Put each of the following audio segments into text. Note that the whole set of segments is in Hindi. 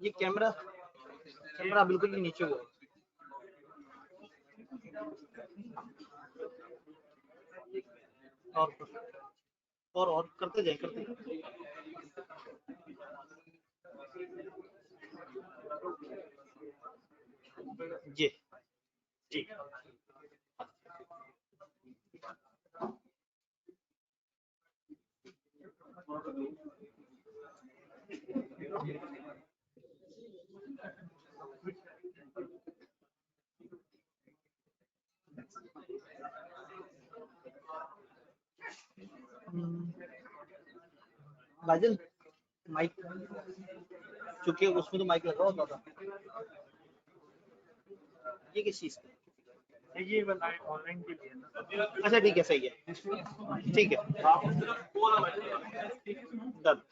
ये कैमरा बिल्कुल ही नीचे हुआ। और करते जाए जी जी। बाजल माइक, चूंकि उसमें तो माइक लगा होता था। ये किस चीज का? ये बताएं ऑनलाइन के लिए ना। अच्छा ठीक है, सही है, ठीक है। डन।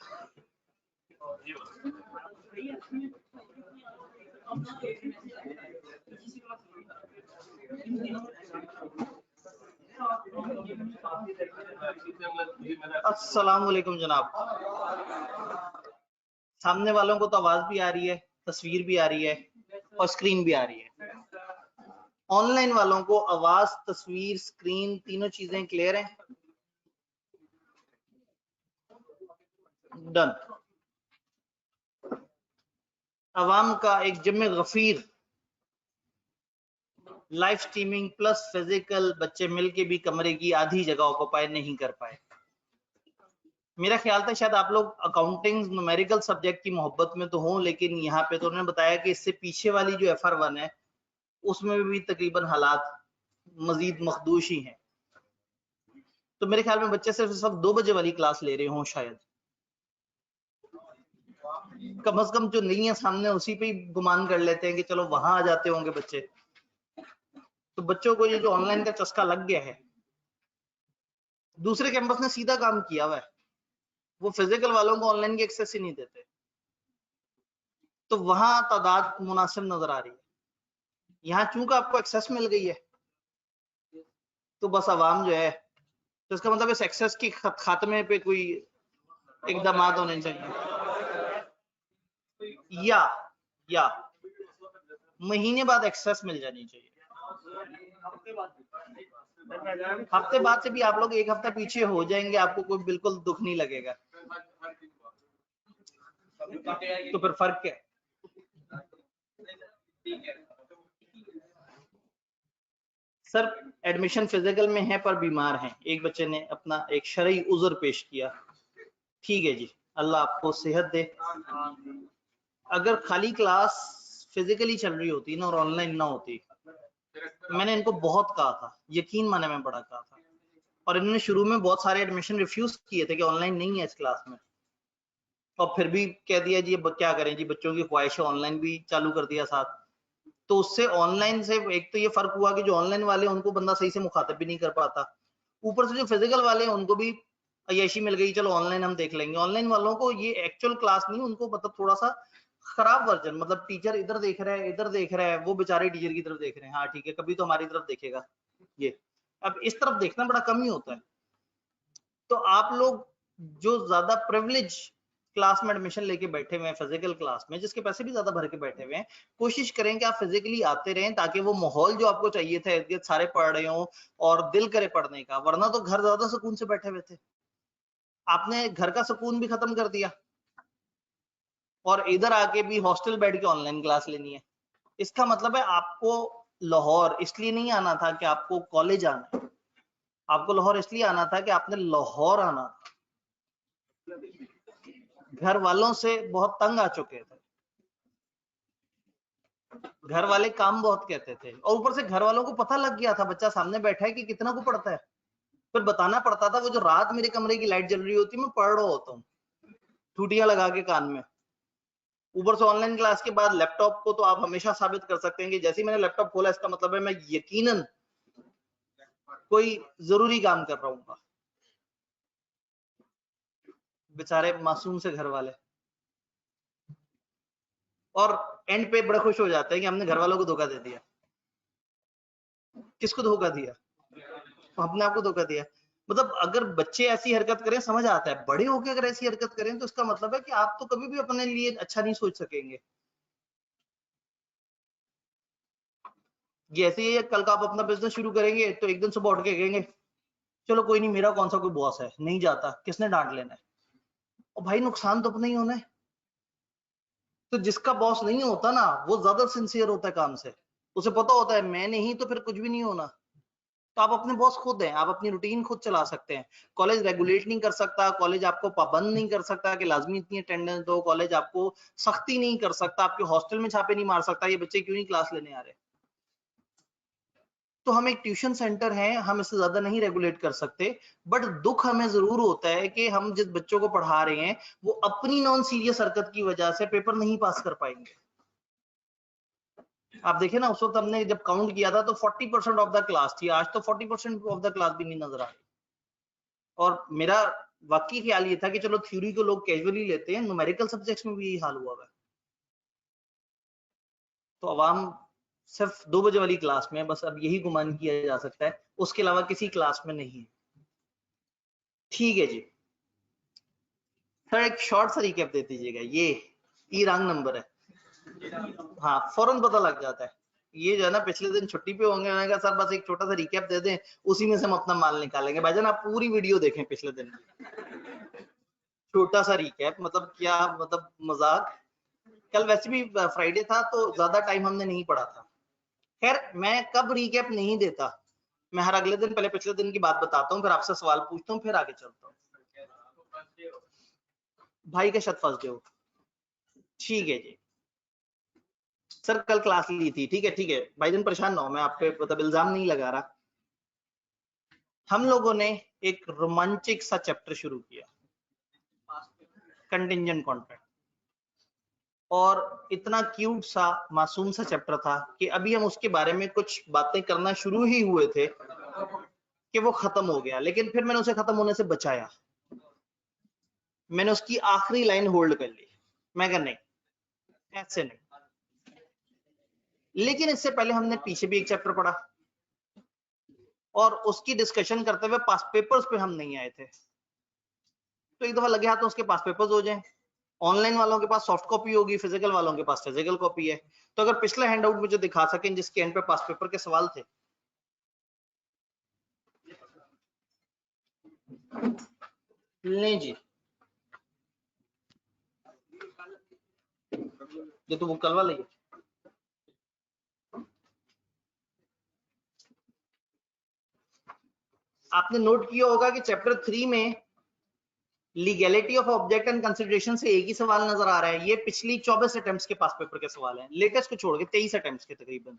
अस्सलाम वालेकुम जनाब। सामने वालों को तो आवाज भी आ रही है, तस्वीर भी आ रही है और स्क्रीन भी आ रही है। ऑनलाइन वालों को आवाज, तस्वीर, स्क्रीन तीनों चीजें क्लियर हैं? डन। अवाम का एक जम्मे गफीर लाइव स्ट्रीमिंग प्लस फिजिकल, बच्चे मिलके भी कमरे की आधी जगह ऑक्युपाई नहीं कर पाए। मेरा ख्याल था शायद आप लोग अकाउंटिंग न्यूमेरिकल सब्जेक्ट की मोहब्बत में तो हों, लेकिन यहाँ पे तो उन्होंने बताया कि इससे पीछे वाली जो FR1 है उसमें भी तकरीबन हालात मजीद मखदूश ही हैं। तो मेरे ख्याल में बच्चे सिर्फ इस वक्त 2 बजे वाली क्लास ले रहे हों शायद, कम से कम जो नहीं है सामने उसी पे ही गुमान कर लेते हैं कि चलो वहां आ जाते होंगे बच्चे। तो बच्चों को ये जो ऑनलाइन का चस्का लग गया है, दूसरे कैंपस ने सीधा काम किया हुआ है, वो फिजिकल वालों को ऑनलाइन की एक्सेस ही नहीं देते, तो वहां तादाद मुनासिब नजर आ रही है। यहाँ चूंकि आपको एक्सेस मिल गई है तो बस आवाम जो है, तो इसका मतलब इस एक्सेस की खात्मे पे कोई इकदाम होने चाहिए या महीने बाद एक्सेस मिल जानी चाहिए। हफ्ते बाद से भी आप लोग 1 हफ्ता पीछे हो जाएंगे, आपको कोई बिल्कुल दुख नहीं लगेगा। तो फिर फर्क क्या? सर एडमिशन फिजिकल में है पर बीमार हैं, एक बच्चे ने अपना एक शरई उज़र पेश किया। ठीक है जी, अल्लाह आपको सेहत दे। अगर खाली क्लास फिजिकली चल रही होती ना और ऑनलाइन ना होती, मैंने इनको बहुत कहा था, यकीन माने मैं बड़ा कहा था, और इन्होंने शुरू में बहुत सारे एडमिशन रिफ्यूज किए थे कि ऑनलाइन नहीं है इस क्लास में, और फिर भी कह दिया जी क्या करें जी, बच्चों की ख्वाहिश है, ऑनलाइन भी चालू कर दिया साथ। तो उससे ऑनलाइन से एक तो ये फर्क हुआ कि जो ऑनलाइन वाले उनको बंदा सही से मुखातिब भी नहीं कर पाता, ऊपर से जो फिजिकल वाले उनको भी अय्याशी मिल गई, चलो ऑनलाइन हम देख लेंगे। ऑनलाइन वालों को ये एक्चुअल क्लास नहीं, उनको मतलब थोड़ा सा खराब वर्जन, मतलब टीचर इधर देख रहा है इधर देख रहा है, वो बेचारे टीचर की तरफ देख रहे हैं, हाँ ठीक है कभी तो हमारी तरफ देखेगा। ये अब इस तरफ देखना बड़ा कम ही होता है। तो आप लोग जो ज्यादा प्रिविलेज क्लास में एडमिशन लेके बैठे हुए हैं फिजिकल क्लास में, जिसके पैसे भी ज्यादा भर के बैठे हुए हैं, कोशिश करें कि आप फिजिकली आते रहें, ताकि वो माहौल जो आपको चाहिए था, इर्द गिर्द सारे पढ़ रहे हो और दिल करे पढ़ने का, वरना तो घर ज्यादा सुकून से बैठे हुए थे, आपने घर का सुकून भी खत्म कर दिया और इधर आके भी हॉस्टल बैठ के ऑनलाइन क्लास लेनी है। इसका मतलब है आपको लाहौर इसलिए नहीं आना था कि आपको कॉलेज आना है, आपको लाहौर इसलिए आना था कि आपने लाहौर आना था, घर वालों से बहुत तंग आ चुके थे। घर वाले काम बहुत कहते थे और ऊपर से घर वालों को पता लग गया था बच्चा सामने बैठा है कि कितना को पढ़ता है। फिर बताना पड़ता था, वो जो रात मेरे कमरे की लाइट जल रही होती मैं पढ़ रहा होता हूँ टूटियां लगा के कान में। ऊपर से ऑनलाइन क्लास के बाद लैपटॉप को तो आप हमेशा साबित कर सकते हैं कि जैसे ही मैंने लैपटॉप खोला इसका मतलब है मैं यकीनन कोई जरूरी काम कर रहा हूँ। बेचारे मासूम से घर वाले, और एंड पे बड़े खुश हो जाते हैं कि हमने घर वालों को धोखा दे दिया। किसको धोखा दिया? अपने आप को धोखा दिया। मतलब अगर बच्चे ऐसी हरकत करें समझ आता है, बड़े होकर अगर ऐसी हरकत करें तो इसका मतलब है कि आप तो कभी भी अपने लिए अच्छा नहीं सोच सकेंगे। जैसे ही कल का आप अपना बिजनेस शुरू करेंगे तो एक दिन सुबह उठ के कहेंगे चलो कोई नहीं, मेरा कौन सा कोई बॉस है, नहीं जाता, किसने डांट लेना है। और भाई नुकसान तो अपना ही होना है। तो जिसका बॉस नहीं होता ना वो ज्यादा सिंसियर होता है काम से, उसे पता होता है मैं नहीं तो फिर कुछ भी नहीं होना। तो आप अपने बॉस खुद हैं, आप अपनी रूटीन खुद चला सकते हैं। कॉलेज रेगुलेट नहीं कर सकता, कॉलेज आपको पाबंद नहीं कर सकता कि लाजमी इतनी अटेंडेंस दो, कॉलेज आपको सख्ती नहीं कर सकता, आपके हॉस्टल में छापे नहीं मार सकता ये बच्चे क्यों नहीं क्लास लेने आ रहे। तो हम एक ट्यूशन सेंटर है, हम इससे ज्यादा नहीं रेगुलेट कर सकते। बट दुख हमें जरूर होता है कि हम जिस बच्चों को पढ़ा रहे हैं वो अपनी नॉन सीरियस हरकत की वजह से पेपर नहीं पास कर पाएंगे। आप देखें ना, उस वक्त हमने जब काउंट किया था तो 40% ऑफ द क्लास थी, आज तो 40% ऑफ द क्लास भी नहीं नजर आ रही। और मेरा वाकई ख्याल ये था कि चलो थ्योरी को लोग कैजुअली लेते हैं, न्यूमेरिकल सब्जेक्ट्स में भी यही हाल हुआ है। तो अवाम सिर्फ 2 बजे वाली क्लास में बस अब यही गुमान किया जा सकता है, उसके अलावा किसी क्लास में नहीं है। ठीक है जी सर, एक शॉर्ट सा रिकैप दे दीजिएगा। ये रॉन्ग नंबर है। हाँ फौरन पता लग जाता है। ये जो है ना पिछले दिन छुट्टी पे होंगे, मैंने कहा सर बस एक छोटा सा रिकैप दे दें, उसी में से हम अपना माल निकालेंगे। भाईजान आप पूरी वीडियो देखें पिछले दिन, छोटा सा रिकैप मतलब क्या, मतलब मजाक। कल वैसे भी फ्राइडे था तो ज्यादा टाइम हमने नहीं पढ़ा था। खैर मैं कब रिकैप नहीं देता, मैं हर अगले दिन पहले पिछले दिन की बात बताता हूँ, फिर आपसे सवाल पूछता हूँ, फिर आगे चलता हूँ। भाई के शत फर्स्ट डे हो, ठीक है जी। सर कल क्लास ली थी, ठीक है भाईजान परेशान ना हो, मैं आप पे मतलब इल्जाम नहीं लगा रहा। हम लोगों ने एक रोमांचिक सा चैप्टर शुरू किया, कंटिंजेंट कॉन्ट्रैक्ट, और इतना क्यूट सा मासूम सा चैप्टर था कि अभी हम उसके बारे में कुछ बातें करना शुरू ही हुए थे कि वो खत्म हो गया। लेकिन फिर मैंने उसे खत्म होने से बचाया, मैंने उसकी आखिरी लाइन होल्ड कर ली। मैं कहा नहीं, ऐसे नहीं। लेकिन इससे पहले हमने पीछे भी एक चैप्टर पढ़ा और उसकी डिस्कशन करते हुए पास पेपर्स पे हम नहीं आए थे। तो एक दफा लगे हाथ तो उसके पास पेपर्स हो जाए। ऑनलाइन वालों के पास सॉफ्ट कॉपी होगी, फिजिकल वालों के पास फिजिकल कॉपी है। तो अगर पिछले हैंडआउट मुझे दिखा सकें जिसके एंड पे पास पेपर के सवाल थे। नहीं जी, ये तो वो कल वाला ही है। आपने नोट किया होगा कि चैप्टर 3 में legality of object and consideration से एक ही सवाल नजर आ रहा है। ये पिछली 24 अटेम्प्ट्स के पास पेपर के सवाल हैं, लेटेस्ट को छोड़ के 23 अटेम्प्ट्स के तकरीबन।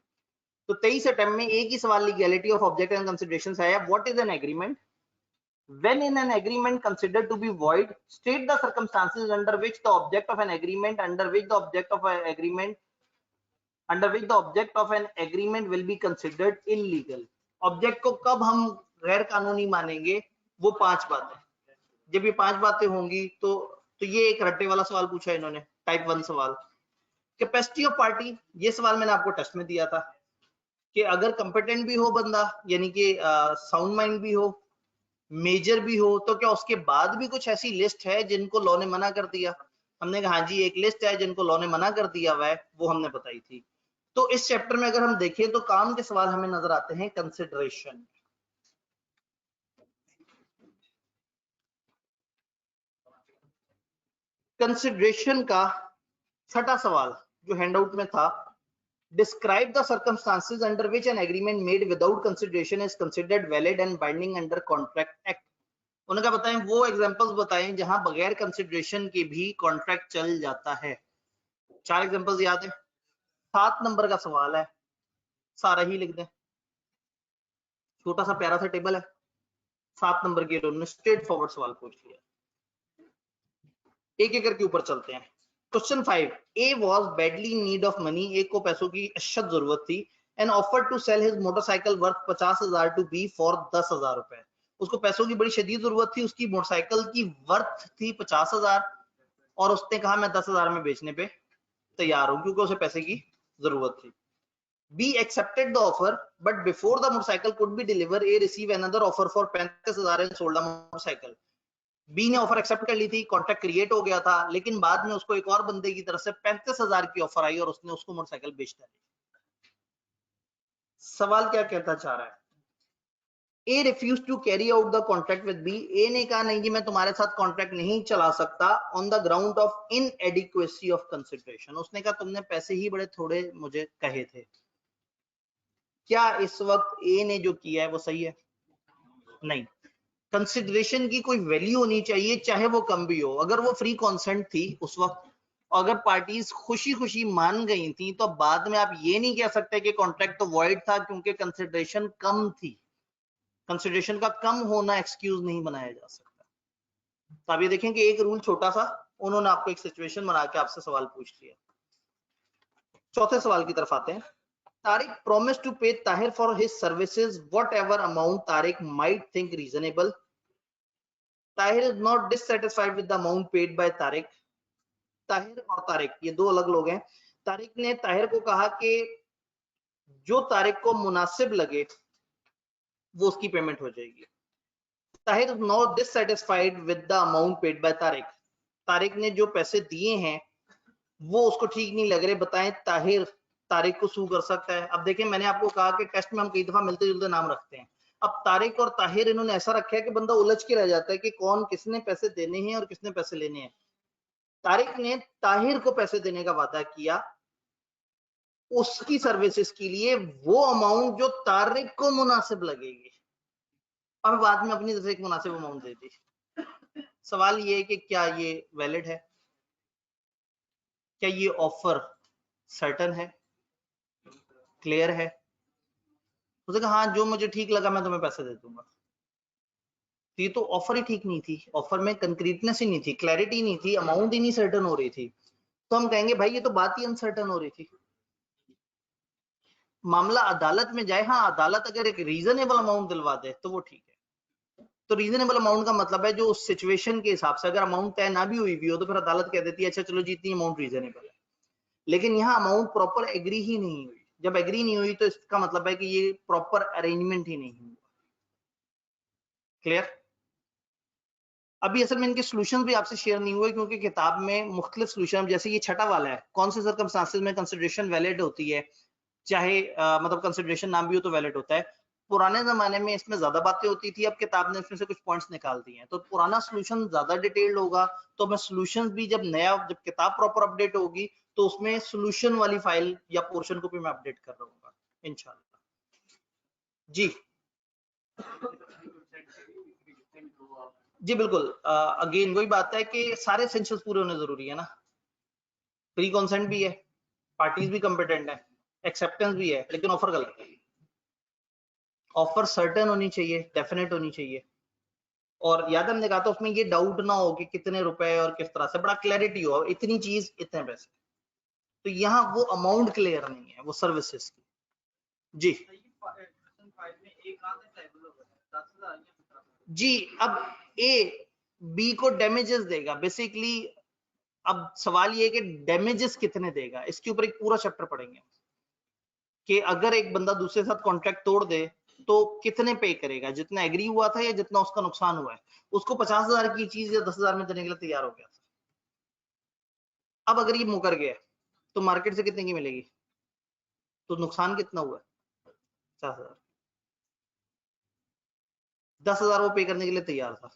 तो 23 अटेम्प्ट में एक ही सवाल legality of object and consideration से आया। What is an agreement? When in an agreement considered to be void, state the circumstances under which the object of an agreement under which the object of an agreement will be considered illegal. Object को कब हम गैर कानूनी मानेंगे, वो 5 बातें। जब ये 5 बातें होंगी तो ये एक रट्टे वाला सवाल पूछा इन्होंने, टाइप 1 सवाल। कैपेसिटी ऑफ पार्टी, ये सवाल मैंने आपको टेस्ट में दिया था कि अगर कंपिटेंट भी हो बंदा, यानी कि साउंड माइंड भी हो, मेजर भी हो, तो क्या उसके बाद भी कुछ ऐसी लिस्ट है जिनको लॉ ने मना कर दिया? हमने कहा हाँ जी एक लिस्ट है जिनको लॉ ने मना कर दिया हुआ है, वो हमने बताई थी। तो इस चैप्टर में अगर हम देखें तो काम के सवाल हमें नजर आते हैं कंसिडरेशन। कंसिडरेशन का छठा सवाल जो हैंडआउट में था, describe the circumstances under which an agreement made without consideration is considered valid and binding under contract act. उन्होंने कहा बताएं वो एग्जांपल्स बताएं जहां बगैर कंसिडरेशन के भी कॉन्ट्रैक्ट चल जाता है। 4 एग्जांपल्स याद है? 7 नंबर का सवाल है, सारा ही लिख दें, छोटा सा प्यारा सा टेबल है, 7 नंबर के उन्होंने स्ट्रेट फॉरवर्ड सवाल पूछ लिया। एक एक करके ऊपर चलते हैं। Question 5, A was badly in need of money, A को पैसों की अशद जरूरत थी, and offered to sell his motorcycle worth 50,000 to be for 10,000 रुपए। उसको पैसों की बड़ी शदीद जरूरत थी, उसकी मोटरसाइकिल की वर्थ थी 50,000 और उसने कहा मैं 10,000 में बेचने पे तैयार हूं क्योंकि उसे पैसे की जरूरत थी। B accepted the offer, but before the motorcycle could be delivered, A received another offer for 35,000 and sold the motorcycle. B ने ऑफर एक्सेप्ट कर ली थी, कॉन्ट्रैक्ट क्रिएट हो गया था, लेकिन बाद में उसको एक और बंदे की तरफ से 35,000 की ऑफर आई और उसने उसको मोटरसाइकिल बेच डाली। सवाल क्या कहता चाह रहा है? A refused to carry out the contract with B. A ने कहा नहीं जी मैं तुम्हारे साथ कॉन्ट्रैक्ट नहीं चला सकता on the ground of inadequacy of consideration. उसने कहा तुमने पैसे ही बड़े थोड़े मुझे कहे थे। क्या इस वक्त ए ने जो किया है वो सही है? नहीं। कंसिडरेशन की कोई वैल्यू होनी चाहिए, चाहे वो कम भी हो। अगर वो फ्री कॉन्सेंट थी उस वक्त, अगर पार्टीज खुशी खुशी मान गई थी, तो बाद में आप ये नहीं कह सकते कि कॉन्ट्रैक्ट तो वॉइड था क्योंकि कंसिडरेशन कम थी। कंसिडरेशन का कम होना एक्सक्यूज नहीं बनाया जा सकता। तो आप ये देखें कि एक रूल छोटा सा, उन्होंने आपको एक सिचुएशन बना के आपसे सवाल पूछ लिया। चौथे सवाल की तरफ आते हैं। Tariq promised to pay Tahir for his services whatever amount Tariq might think reasonable. Tahir is not dissatisfied with the amount paid by Tariq. Tahir और Tariq ये दो अलग लोग हैं। Tariq ने Tahir को कहा कि जो Tariq को मुनासिब लगे वो उसकी पेमेंट हो जाएगी। Tahir is not dissatisfied with the amount paid by Tariq. Tariq ने जो पैसे दिए हैं वो उसको ठीक नहीं लग रहे, बताएं तारिक को सू कर सकता है। अब देखें मैंने आपको कहा कि टेस्ट में हम कई दफा मिलते जुलते नाम रखते हैं। अब तारिक और ताहिर इन्होंने ऐसा रखा है कि बंदा उलझ के रह जाता है कि कौन किसने पैसे देने हैं और किसने पैसे लेने हैं। तारिक ने ताहिर को पैसे देने का वादा किया उसकी सर्विसेज के लिए, वो अमाउंट जो तारिक को मुनासिब लगेगी, और बाद में अपनी तरफ से एक मुनासिब अमाउंट दे दी। सवाल ये है कि क्या ये वैलिड है? क्या ये ऑफर सर्टन है, क्लियर है? उसने कहा हाँ जो मुझे ठीक लगा मैं तुम्हें पैसे दे दूंगा। तो ये तो ऑफर ही ठीक नहीं थी, ऑफर में कंक्रीटनेस ही नहीं थी, क्लैरिटी नहीं थी, अमाउंट ही नहीं सर्टन हो रही थी। तो हम कहेंगे भाई ये तो बात ही अनसर्टन हो रही थी। मामला अदालत में जाए, हाँ अदालत अगर एक रीजनेबल अमाउंट दिलवा दे तो वो ठीक है। तो रीजनेबल अमाउंट का मतलब है जो उस सिचुएशन के हिसाब से, अगर अमाउंट तय ना भी हुई भी हो तो फिर अदालत कह देती है अच्छा चलो जितनी अमाउंट रीजनेबल है। लेकिन यहाँ अमाउंट प्रॉपर एग्री ही नहीं हुई। जब एग्री नहीं हुई तो इसका मतलब है कि ये प्रॉपर अरेंजमेंट ही नहीं हुआ। क्लियर? अभी असल में इनके सॉल्यूशंस भी आपसे शेयर नहीं हुए क्योंकि किताब में मुख्तलिफ सॉल्यूशन, जैसे ये छठा वाला है, कौन से सर्कमस्टांसेस में कंसिडरेशन वैलिड होती है, चाहे मतलब कंसिडरेशन ना भी हो तो वैलिड होता है। पुराने जमाने में इसमें ज्यादा बातें होती थी, अब किताब ने इसमें से कुछ पॉइंट्स निकाल दिए हैं। तो पुराना सॉल्यूशन ज्यादा डिटेल्ड होगा, तो मैं सॉल्यूशंस भी जब किताब प्रॉपर अपडेट होगी तो उसमें सॉल्यूशन वाली फाइल या पोर्शन को भी मैं अपडेट कर रहूंगा इंशाल्लाह। जी बिल्कुल। अगेन वही बात है कि सारे एसेंशियल्स पूरे होने जरूरी है ना। प्री कॉन्सेंट भी है, पार्टीज भी कॉम्पिटेंट है, एक्सेप्टेंस भी है, लेकिन ऑफर गलत है। ऑफर सर्टेन होनी चाहिए, डेफिनेट होनी चाहिए, और याद हमने कहा था उसमें ये डाउट ना हो कि कितने रुपए और किस तरह से, बड़ा क्लैरिटी हो इतनी चीज इतने पैसे। तो यहाँ वो अमाउंट क्लियर नहीं है, वो सर्विसेज की। जी जी। अब ए बी को डैमेजेस देगा बेसिकली। अब सवाल ये है कि डैमेजेस कितने देगा, इसके ऊपर एक पूरा चैप्टर पढ़ेंगे कि अगर एक बंदा दूसरे के साथ कॉन्ट्रैक्ट तोड़ दे तो कितने पे करेगा, जितना एग्री हुआ था या जितना उसका नुकसान हुआ है। उसको 50,000 की चीज या 10,000 में देने के लिए तैयार हो गया था। अब अगर ये मुकर गया तो मार्केट से कितने की मिलेगी, तो नुकसान कितना हुआ? 50,000। 10,000 वो पे करने के लिए तैयार था,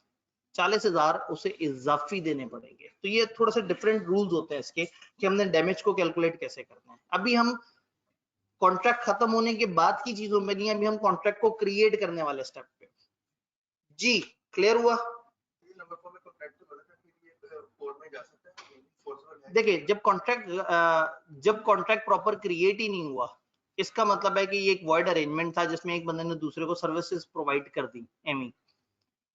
40,000 उसे इजाफी देने पड़ेंगे। तो ये थोड़ा सा डिफरेंट रूल्स होते हैं इसके कि हमने डैमेज को कैलकुलेट कैसे करना है। अभी हम कॉन्ट्रैक्ट खत्म होने के बाद की चीजों में नहीं, अभी हम कॉन्ट्रैक्ट को क्रिएट करने वाले स्टेप पे। जी क्लियर हुआ? देखिए जब कॉन्ट्रैक्ट प्रॉपर क्रिएट ही नहीं हुआ, इसका मतलब है कि ये एक वॉइड अरेंजमेंट था जिसमें एक बंदे ने दूसरे को सर्विसेज प्रोवाइड कर दी। एमी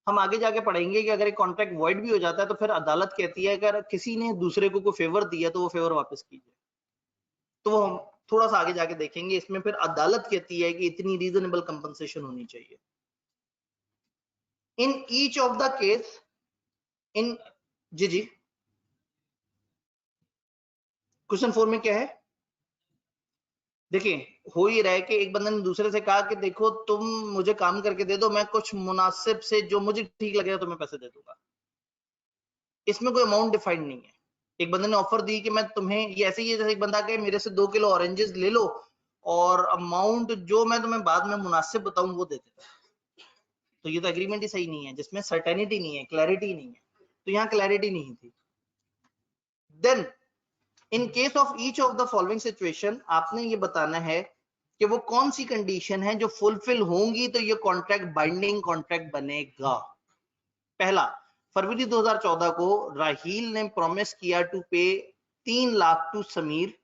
हम आगे जाके पढ़ेंगे कि अगर एक कॉन्ट्रैक्ट वॉइड भी हो जाता है तो फिर अदालत कहती है अगर किसी ने दूसरे को कोई फेवर दिया तो वो फेवर वापस कीजिए। तो वो हम थोड़ा सा आगे जाके देखेंगे। इसमें फिर अदालत कहती है कि इतनी रीजनेबल कंपनसेशन होनी चाहिए। In each of the case in G question 4 में क्या है? देखिए हो ही रहा है कि एक बंदे ने दूसरे से कहा कि देखो तुम मुझे काम करके दे दो, मैं कुछ मुनासिब से जो मुझे ठीक लगेगा तुम्हें पैसे दे दूंगा। इसमें कोई अमाउंट डिफाइंड नहीं है। एक बंदे ने ऑफर दी कि मैं तुम्हें, ये ऐसे ही है जैसे एक बंदा कहे मेरे से 2 किलो ऑरेंजेस ले लो और अमाउंट जो मैं तुम्हें बाद में मुनासिब बताऊं वो दे देता। तो ये तो एग्रीमेंट ही सही नहीं है, जिसमें सर्टेनिटी नहीं है, क्लैरिटी नहीं है। तो यहाँ क्लैरिटी नहीं थी। Then in case of each of the following situation आपने ये बताना है कि वो कौन सी कंडीशन है जो फुलफिल होंगी तो ये कॉन्ट्रैक्ट बाइंडिंग कॉन्ट्रैक्ट बनेगा। पहला, फरवरी 2014 को राहील ने प्रॉमिस किया to pay 3 lakh to Sameer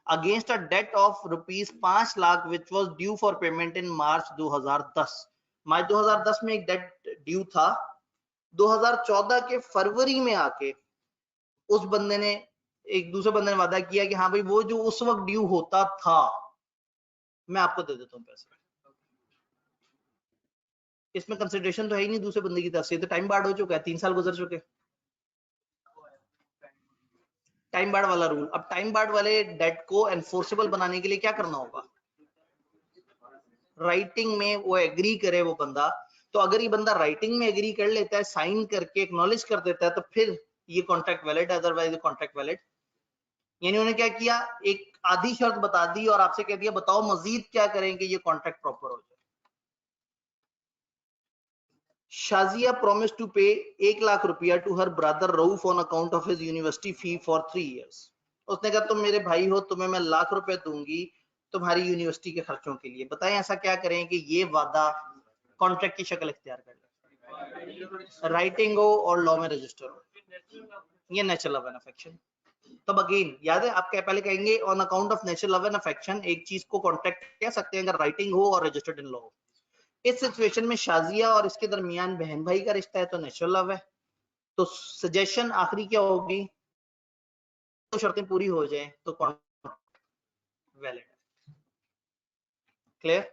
against a debt of ₹5 lakh which was due for payment in March 2010। March 2010 में एक डेट ड्यू था। 2014 के फरवरी में आके उस बंदे ने, एक दूसरे बंदे ने वादा किया कि हाँ भाई वो जो उस वक्त ड्यू होता था मैं आपको दे देता हूँ पैसे। इसमें कंसिडरेशन तो है ही नहीं दूसरे बंदे की तरफ से, तो टाइम बार्ड हो चुका है, 3 साल गुजर चुके। टाइम बार्ड वाला रूल। अब टाइम बार्ड वाले डेट को एनफोर्सेबल बनाने के लिए क्या करना होगा? राइटिंग में वो एग्री करे वो बंदा। तो अगर ये बंदा राइटिंग में एग्री कर लेता है, साइन करके एक्नॉलेज कर देता है, तो फिर ये कॉन्ट्रैक्ट वैलिड है, अदरवाइज कॉन्ट्रैक्ट वैलिड। यानी उन्होंने क्या किया, एक आधी शर्त बता दी और आपसे कह दिया बताओ मजीद क्या करें कि ये कॉन्ट्रैक्ट प्रॉपर हो जाए। Shazia promised to pay 1 lakh rupaya to her brother Rauf on account of his university fee for 3 years। उसने कहा तुम मेरे भाई हो, तुम्हें मैं लाख रुपए दूंगी तुम्हारी यूनिवर्सिटी के खर्चों के लिए। बताएं ऐसा क्या करें कि ये वादा कॉन्ट्रैक्ट की शक्ल इख्तियार कर ले, राइटिंग हो और लॉ में रजिस्टर हो। ये नेचुरल लव एंड अफेक्शन। तब अगेन याद है आप क्या पहले कहेंगे on account of natural love and affection एक चीज को कॉन्ट्रैक्ट कह सकते हैं अगर राइटिंग हो और रजिस्टर्ड इन लॉ हो। इस सिचुएशन में शाजिया और इसके दरमियान बहन भाई का रिश्ता है तो नेचुरल लव है। तो सजेशन आखिरी क्या होगी, तो शर्तें पूरी हो जाए तो वैलिड है। Clear?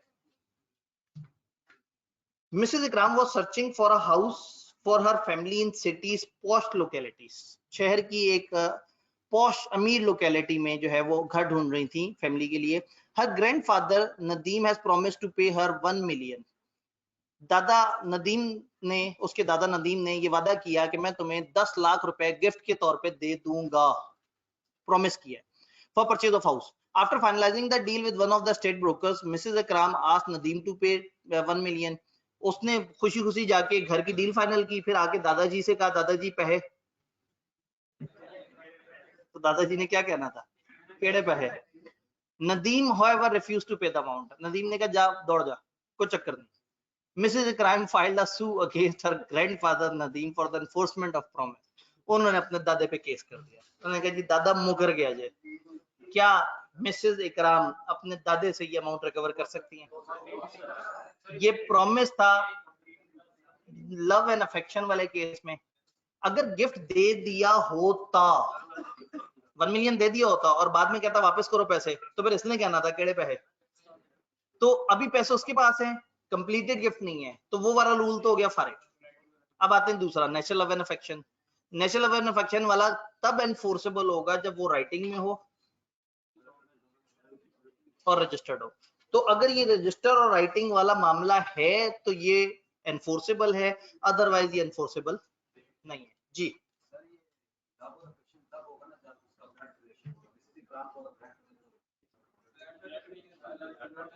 Mrs. Ikram was searching for a house for her family in cities posh localities। शहर की एक पॉश अमीर लोकेलिटी में जो है वो घर ढूंढ रही थी फैमिली के लिए। Her grandfather Nadeem has promised to pay her 1 million। दादा नदीम ने, उसके दादा नदीम ने ये वादा किया कि मैं तुम्हें 10 लाख रुपए गिफ्ट के तौर पे दे दूंगा, प्रॉमिस किया for purchase of house. After finalising the deal with one of the state brokers Mrs Ikram asked Nadeem to pay 1 million. उसने खुशी खुशी जाके घर की डील फाइनल की, फिर आके दादाजी से कहा दादाजी पैसे। तो दादाजी ने क्या कहना था, केड़े पैसे? Nadeem however refused to pay the amount। Nadeem ने कहा जा दौड़ जा, कोई चक्कर नहीं। Mrs. Ikram filed a suit against her grandfather Nadeem for the enforcement of promise। उन्होंने अपने दादे पे केस कर दिया। उन्होंने कहा जी दादा मुकर गया जे, क्या मिसेस इकराम अपने दादे से ये अमाउंट रिकवर कर सकती हैं? ये प्रॉमिस था लव एंड अफेक्शन वाले केस में। अगर गिफ्ट दे दिया होता, 1 मिलियन दे दिया होता और बाद में कहता वापस करो पैसे, तो फिर इसने कहना था केड़े पैसे। तो अभी पैसे उसके पास हैं, कंप्लीटेड गिफ्ट नहीं है, तो वो वाला रूल तो हो गया फारिग। अब आते हैं दूसरा, natural love and affection. Natural love and affection वाला तब एनफोर्सेबल होगा जब वो राइटिंग में हो और रजिस्टर्ड हो। तो अगर ये रजिस्टर और राइटिंग वाला मामला है तो ये एनफोर्सेबल है, अदरवाइज ये एनफोर्सेबल नहीं है। जी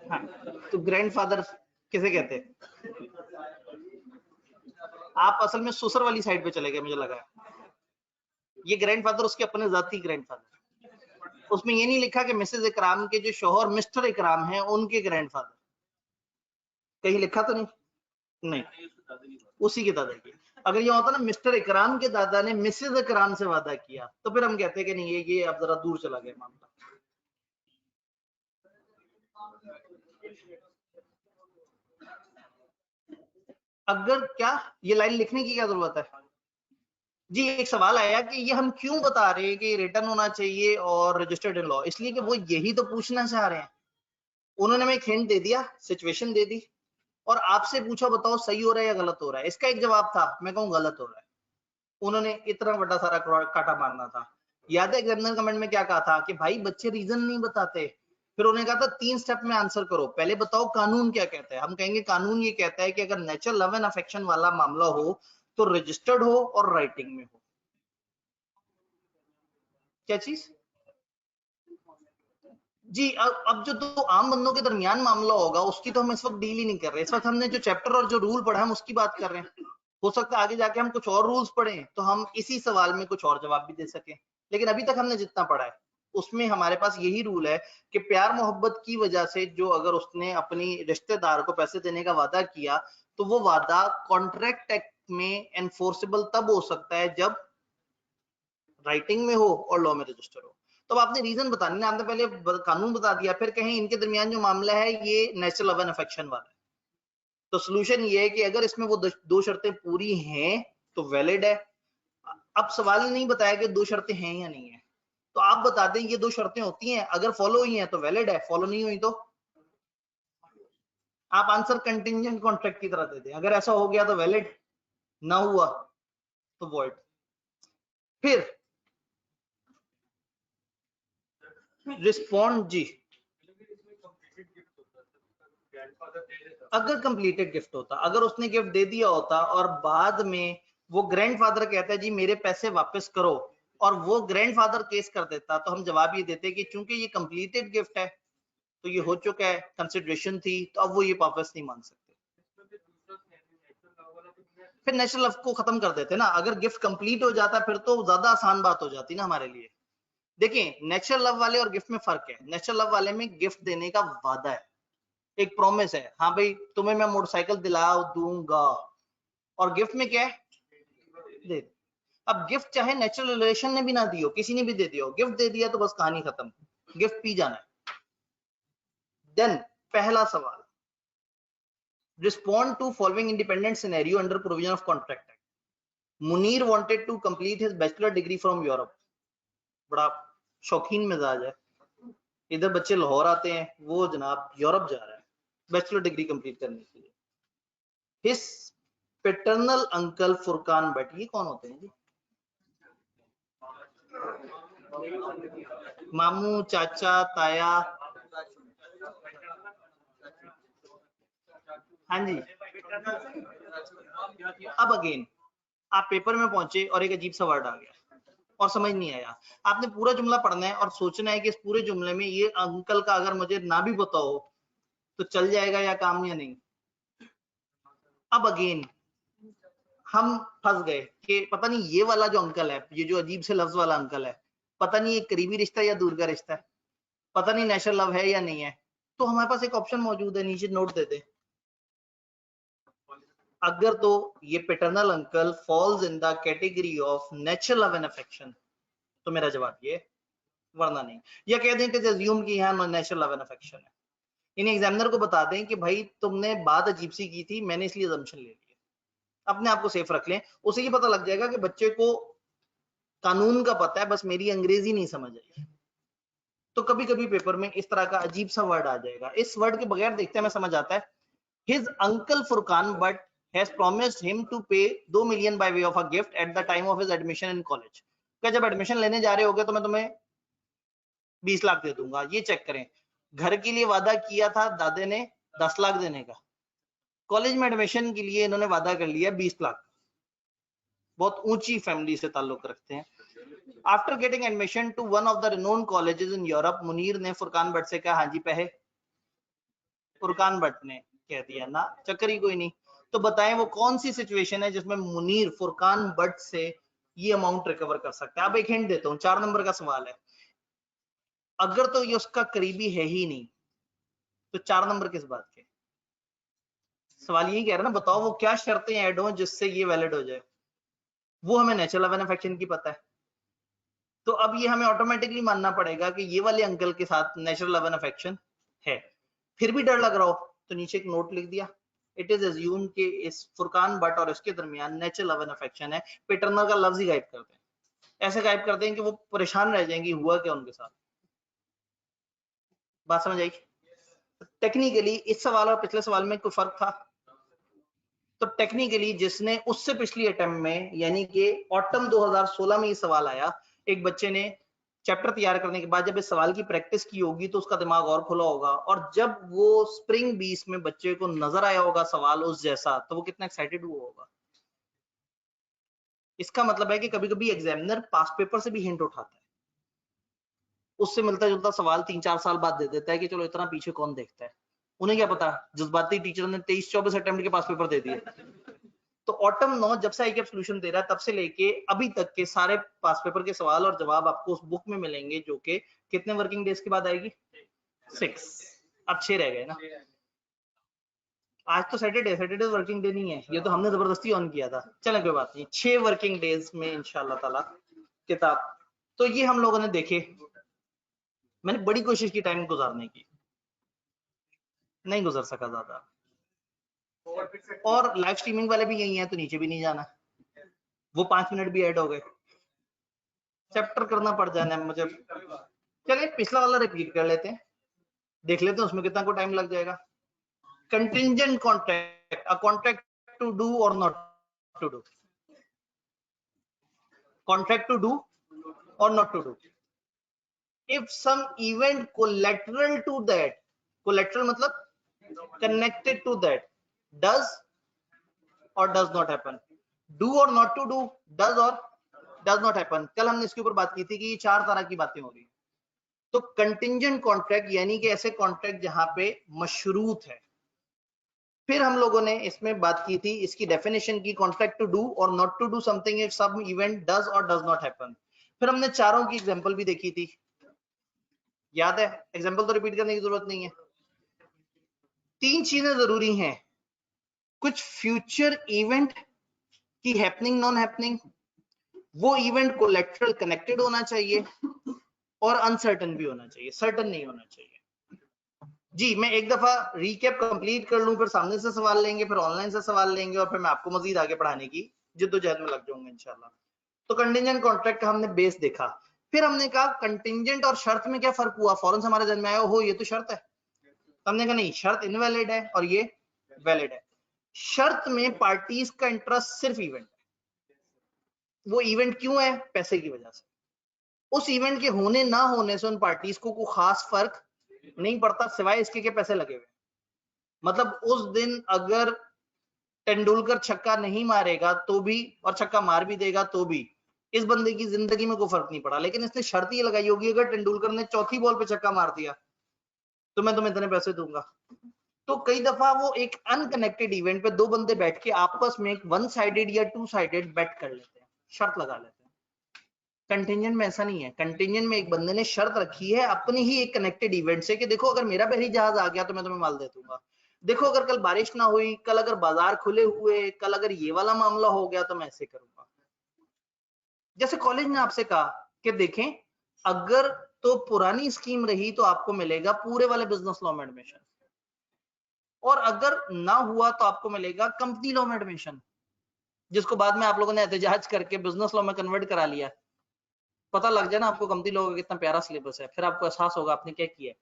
हाँ, तो ग्रैंडफादर किसे कहते हैं? आप असल में ससुर वाली साइड पे चले गए मुझे लगा। ये ग्रैंडफादर उसके अपने जाती ग्रैंडफादर। उसमें ये नहीं लिखा कि मिसेस इकराम के जो शौहर मिस्टर इकराम हैं उनके ग्रैंडफादर, कहीं लिखा तो नहीं, नहीं उसी के दादाजी। अगर ये होता ना मिस्टर इकराम के दादा ने मिसेज इकराम से वादा किया, तो फिर हम कहते कि नहीं ये अब जरा दूर चला गया मामला। अगर क्या ये लाइन लिखने की क्या जरूरत है जी? एक सवाल आया कि ये हम क्यों बता रहे हैं कि रिटर्न होना चाहिए और रजिस्टर्ड इन लॉ, इसलिए कि वो यही तो पूछना चाह रहे हैं। उन्होंने हमें एक हिंट दे दिया, सिचुएशन दे दी, और आपसे पूछा बताओ सही हो रहा है या गलत हो रहा है। इसका एक जवाब था, मैं कहूँ गलत हो रहा है। उन्होंने इतना बड़ा सारा काटा मारना था। याद है एग्जामिनर कमेंट में क्या कहा था कि भाई बच्चे रीजन नहीं बताते। फिर उन्होंने कहा था 3 स्टेप में आंसर करो, पहले बताओ कानून क्या कहता है। हम कहेंगे कानून ये कहता है कि अगर नेचुरल लव एंड अफेक्शन वाला मामला हो तो रजिस्टर्ड हो और राइटिंग में हो। क्या चीज जी? अब जो दो आम बंदों के दरमियान मामला होगा उसकी तो हम इस वक्त डील ही नहीं कर रहे। इस वक्त हमने जो चैप्टर और जो रूल पढ़ा हम उसकी बात कर रहे हैं। हो सकता है आगे जाके हम कुछ और रूल्स पढ़ें तो हम इसी सवाल में कुछ और जवाब भी दे सकें, लेकिन अभी तक हमने जितना पढ़ा है उसमें हमारे पास यही रूल है कि प्यार मोहब्बत की वजह से जो अगर उसने अपनी रिश्तेदार को पैसे देने का वादा किया तो वो वादा कॉन्ट्रैक्ट एक्ट में एनफोर्सेबल तब हो सकता है जब राइटिंग में हो और लॉ में रजिस्टर हो। तो आपने रीजन बतानी ना, आपने पहले कानून बता दिया, फिर कहीं इनके दरमियान जो मामला है ये नेचुरल लव एंड अफेक्शन वाला है। तो सोल्यूशन ये है कि अगर इसमें वो दो शर्तें पूरी हैं तो वैलिड है। अब सवाल ही नहीं बताया कि 2 शर्तें हैं या नहीं है, तो आप बता दें ये 2 शर्तें होती हैं, अगर फॉलो हुई हैं तो वैलिड है, फॉलो नहीं हुई तो आप आंसर कंटिंजेंट कॉन्ट्रैक्ट की तरह दे दें। अगर ऐसा हो गया तो वैलिड, ना हुआ तो वॉइड। फिर रिस्पॉन्ड जी, अगर कंप्लीटेड गिफ्ट होता, अगर उसने गिफ्ट दे दिया होता और बाद में वो ग्रैंडफादर कहता है जी मेरे पैसे वापस करो, और वो ग्रैंडफादर केस कर देता, तो हम जवाब ये देते कि चूंकि ये कंप्लीटेड गिफ्ट है तो ये हो चुका है, कंसिडरेशन थी, तो अब वो ये वापस नहीं मांग सकते। फिर नेचुरल लव को खत्म कर देते ना। अगर गिफ्ट कंप्लीट हो जाता फिर तो ज्यादा आसान बात हो जाती ना हमारे लिए। देखिए नेचुरल लव वाले और गिफ्ट में फर्क है। नेचुरल लव वाले में गिफ्ट देने का वादा है, एक प्रॉमिस है, हाँ भाई तुम्हें मैं मोटरसाइकिल दिला दूंगा, और गिफ्ट में क्या है, दे। अब गिफ्ट चाहे नेचुरल रिलेशन ने भी ना दियो, किसी ने भी दे दियो, गिफ्ट दे दिया तो बस कहानी खत्म, गिफ्ट पी जाना है। देन पहला सवाल, respond to following independent scenario under provision of contract act. Munir wanted to complete his bachelor degree from Europe. बड़ा शौकीन मिजाज है, इधर बच्चे लाहौर आते हैं, वो जनाब यूरोप जा रहा है बैचलर डिग्री कंप्लीट करने के लिए। His paternal uncle Furqan Bhatt, ये कौन होते हैं जी? मामू, चाचा, ताया, हाँ जी। अब अगेन आप पेपर में पहुंचे और एक अजीब सा वर्ड आ गया और समझ नहीं आया, आपने पूरा जुमला पढ़ना है और सोचना है कि इस पूरे जुमले में ये अंकल का अगर मुझे ना भी पता हो तो चल जाएगा या काम या नहीं। अब अगेन हम फंस गए कि पता नहीं ये वाला जो अंकल है, ये जो अजीब से लफ्ज वाला अंकल है, पता नहीं ये करीबी रिश्ता या दूर का रिश्ता है, पता नहीं नेचुरल लव है या नहीं है। तो हमारे पास एक ऑप्शन मौजूद है, नीचे नोट दे दे, अगर तो ये paternal uncle falls in the category of natural love and affection तो मेरा जवाब ये, वरना नहीं। या कह दें कि अज्यूम कि यहाँ नेचुरल लव एंड अफेक्शन है, इन एग्जामिनर को बता दें कि भाई तुमने बात अजीब सी की थी, मैंने इसलिए अजम्पशन ले लिया। अपने आप को सेफ रख लें, उसे ये पता लग जाएगा कि बच्चे को कानून का पता है, बस मेरी अंग्रेजी नहीं समझ आई। तो कभी कभी पेपर में इस तरह का अजीब सा वर्ड आ जाएगा, इस वर्ड के बगैर देखते हैं मैं समझ आता है। His uncle Furqan but has promised him to pay 2 million by way of a gift at the time of his admission in college. क्या जब एडमिशन लेने जा रहे होगे तो मैं तुम्हें 20 लाख दे दूंगा। ये चेक करें, घर के लिए वादा किया था दादे ने 10 लाख देने का, कॉलेज में एडमिशन के लिए इन्होंने वादा कर लिया 20 लाख। बहुत ऊंची फैमिली से ताल्लुक रखते हैं। After getting admission to one of the renowned colleges in Europe, Munir ने फुरकान भट्ट से कहा हाँ जी पैसे। फुरकान भट्ट ने कह दिया ना, चक्कर ही कोई नहीं। तो बताएं वो कौन सी सिचुएशन है जिसमें मुनीर फुरकान भट्ट से ये अमाउंट रिकवर कर सकता है। अब एक हिंट देता हूं, 4 नंबर का सवाल है। अगर तो ये उसका करीबी है ही नहीं तो 4 नंबर किस बात के? सवाल यही कह रहा है ना, बताओ वो क्या शर्तें ऐड हो जिससे ये वैलिड हो जाए। वो हमें नेचुरल लव एंड अफेक्शन की पता है। तो अब ये हमें ऑटोमेटिकली मानना पड़ेगा कि ये वाले अंकल के साथ नेचुरल लव एंड अफेक्शन है। फिर भी डर लग रहा हो तो नीचे एक नोट लिख दिया, इट इज अज्यूम कि इस फुरकान भट्ट और इसके दरमियान नेचुरल लव एंड अफेक्शन है। पैटर्नर का लफ्ज ही गायब करते हैं, ऐसे गायब करते हैं कि वो परेशान रह जाएंगी हुआ क्या उनके साथ। बात समझ आई? टेक्निकली इस सवाल और पिछले सवाल में कोई फर्क था? तो टेक्निकली जिसने उससे पिछली अटेम्प्ट में यानी कि ऑटम 2016 में ये सवाल आया, एक बच्चे ने चैप्टर तैयार करने के बाद जब इस सवाल की प्रैक्टिस की होगी तो उसका दिमाग और खुला होगा, और जब वो स्प्रिंग 20 में बच्चे को नजर आया होगा सवाल उस जैसा, तो वो कितना एक्साइटेड हुआ होगा। इसका मतलब है कि कभी कभी एग्जामिनर पास पेपर से भी हिंट उठाता है, उससे मिलता जुलता सवाल 3-4 साल बाद दे देता है कि चलो इतना पीछे कौन देखता है। उन्हें क्या पता जज्बाती टीचर ने 23-24 अटेम्प्ट के पास पेपर दे दिए। तो ऑटम 9 जब से आईकेप सॉल्यूशन दे रहा है तब से लेके अभी तक के सारे पास पेपर के सवाल और जवाब आपको उस बुक में मिलेंगे, जो कि कितने वर्किंग डेज के बाद आएगी? 6। अब 6 रह गए ना। आज तो सैटरडे वर्किंग डे नहीं है, ये तो हमने जबरदस्ती ऑन किया था। चलें कोई बात नहीं, 6 वर्किंग डेज में इंशाल्लाह ताला किताब। तो ये हम लोगों ने देखे, मैंने बड़ी कोशिश की टाइम गुजारने की, नहीं गुजर सका ज्यादा। और लाइव स्ट्रीमिंग वाले भी यही है तो नीचे भी नहीं जाना, वो 5 मिनट भी ऐड हो गए, चैप्टर करना पड़ जाना है मुझे। चलिए पिछला वाला रिपीट कर लेते हैं, देख लेते हैं उसमें कितना को टाइम लग जाएगा। Contingent contract, a contract to do और not to do, contract to do और not to do. If some event collateral to that, collateral मतलब कनेक्टेड टू दैट, डज और डज नॉट हैपन, डू और नॉट टू डू, डज और डज नॉट हैपन। कल हमने इसके ऊपर बात की थी कि ये 4 तरह की बातें हो रही है। तो कंटिंजेंट कॉन्ट्रैक्ट यानी कि ऐसे कॉन्ट्रैक्ट जहां पे मशरूत है। फिर हम लोगों ने इसमें बात की थी इसकी डेफिनेशन की, कॉन्ट्रैक्ट टू डू और not to do something if some event does और डज नॉट हैपन। फिर हमने चारों की एग्जांपल भी देखी थी, याद है? एग्जांपल तो रिपीट करने की जरूरत नहीं है। 3 चीजें जरूरी हैं, कुछ फ्यूचर इवेंट की हैपनिंग नॉन हैपनिंग, वो इवेंट कोलैटरल कनेक्टेड होना चाहिए और अनसर्टन भी होना चाहिए, सर्टन नहीं होना चाहिए। जी मैं एक दफा रीकैप कंप्लीट कर लूं, फिर सामने से सवाल लेंगे, फिर ऑनलाइन से सवाल लेंगे, और फिर मैं आपको मजीद आगे पढ़ाने की जिद्दोजहद में लग जाऊंगा इंशाल्लाह। तो कंटिंजेंट कॉन्ट्रैक्ट का हमने बेस देखा। फिर हमने कहा कंटिंजेंट और शर्त में क्या फर्क हुआ, फौरन से हमारे जहन में आया हो ये तो शर्त है। हमने कहा नहीं, शर्त इनवैलिड है और ये वैलिड है। शर्त में पार्टीज का इंटरेस्ट सिर्फ इवेंट है। वो इवेंट क्यों है? पैसे की वजह से। उस इवेंट के होने ना होने से उन पार्टीज को कोई खास फर्क नहीं पड़ता, सिवाय इसके के पैसे लगे हुए। मतलब उस दिन अगर तेंदुलकर छक्का नहीं मारेगा तो भी, और छक्का मार भी देगा तो भी, इस बंदे की जिंदगी में कोई फर्क नहीं पड़ा। लेकिन इसने शर्त ये लगाई होगी अगर तेंदुलकर ने चौथी बॉल पे छक्का मार दिया तो मैं तुम्हें इतने पैसे दूंगा। तो कई दफा वो एक अनकनेक्टेड इवेंट पे दो बंदे बैठ के आपस में एक 1 साइडेड या 2 साइडेड बेट कर लेते हैं, शर्त लगा लेते हैं। कंटिंजेंट में ऐसा नहीं है। कंटिंजेंट में एक बंदे ने शर्त रखी है अपनी ही एक कनेक्टेड इवेंट से कि देखो अगर मेरा बहरी जहाज आ गया तो मैं तुम्हें माल दे दूंगा, देखो अगर कल बारिश ना हुई, कल अगर बाजार खुले हुए, कल अगर ये वाला मामला हो गया तो मैं ऐसे करूंगा। जैसे कॉलेज ने आपसे कहा कि देखें अगर तो पुरानी स्कीम रही तो आपको मिलेगा पूरे वाले बिजनेस लॉ में एडमिशन, और अगर ना हुआ तो आपको मिलेगा कंपनी लॉ में एडमिशन, जिसको बाद में आप लोगों ने एहतजाज करके बिजनेस लॉ में कन्वर्ट करा लिया। पता लग जाए ना आपको कंपनी लॉ का कितना प्यारा सिलेबस है, फिर आपको एहसास होगा आपने क्या किया।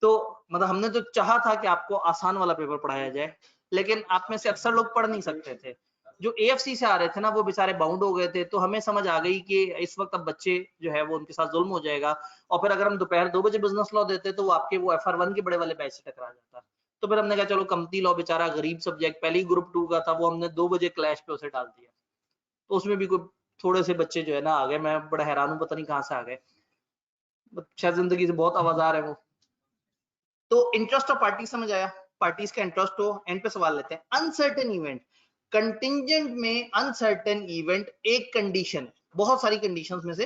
तो मतलब हमने तो चाहा था कि आपको आसान वाला पेपर पढ़ाया जाए, लेकिन आप में से अक्सर लोग पढ़ नहीं सकते थे। जो एएफसी से आ रहे थे ना वो बेचारे बाउंड हो गए थे, तो हमें समझ आ गई कि इस वक्त अब बच्चे जो है वो उनके साथ जुल्म हो जाएगा, और फिर अगर हम दोपहर 2 बजे बिजनेस लॉ देते तो वो आपके वो FR1 के बड़े वाले बैच से टकरा जाता। तो फिर हमने कहा चलो कंपनी लॉ बेचारा गरीब सब्जेक्ट पहले ही ग्रुप 2 का था, वो हमने 2 बजे क्लैश पे उसे डाल दिया। तो उसमें भी कोई थोड़े से बच्चे जो है ना आ गए, मैं बड़ा हैरान हूँ पता नहीं कहाँ से आ गए, शायद जिंदगी से बहुत आवाजार है वो। तो इंटरेस्ट ऑफ पार्टी समझ आया, पार्टीज का इंटरेस्ट हो। एंड पे सवाल लेते हैं, अनसर्टेन इवेंट। कंटिंजेंट में अनसर्टेन इवेंट एक कंडीशन है, बहुत सारी कंडीशंस में से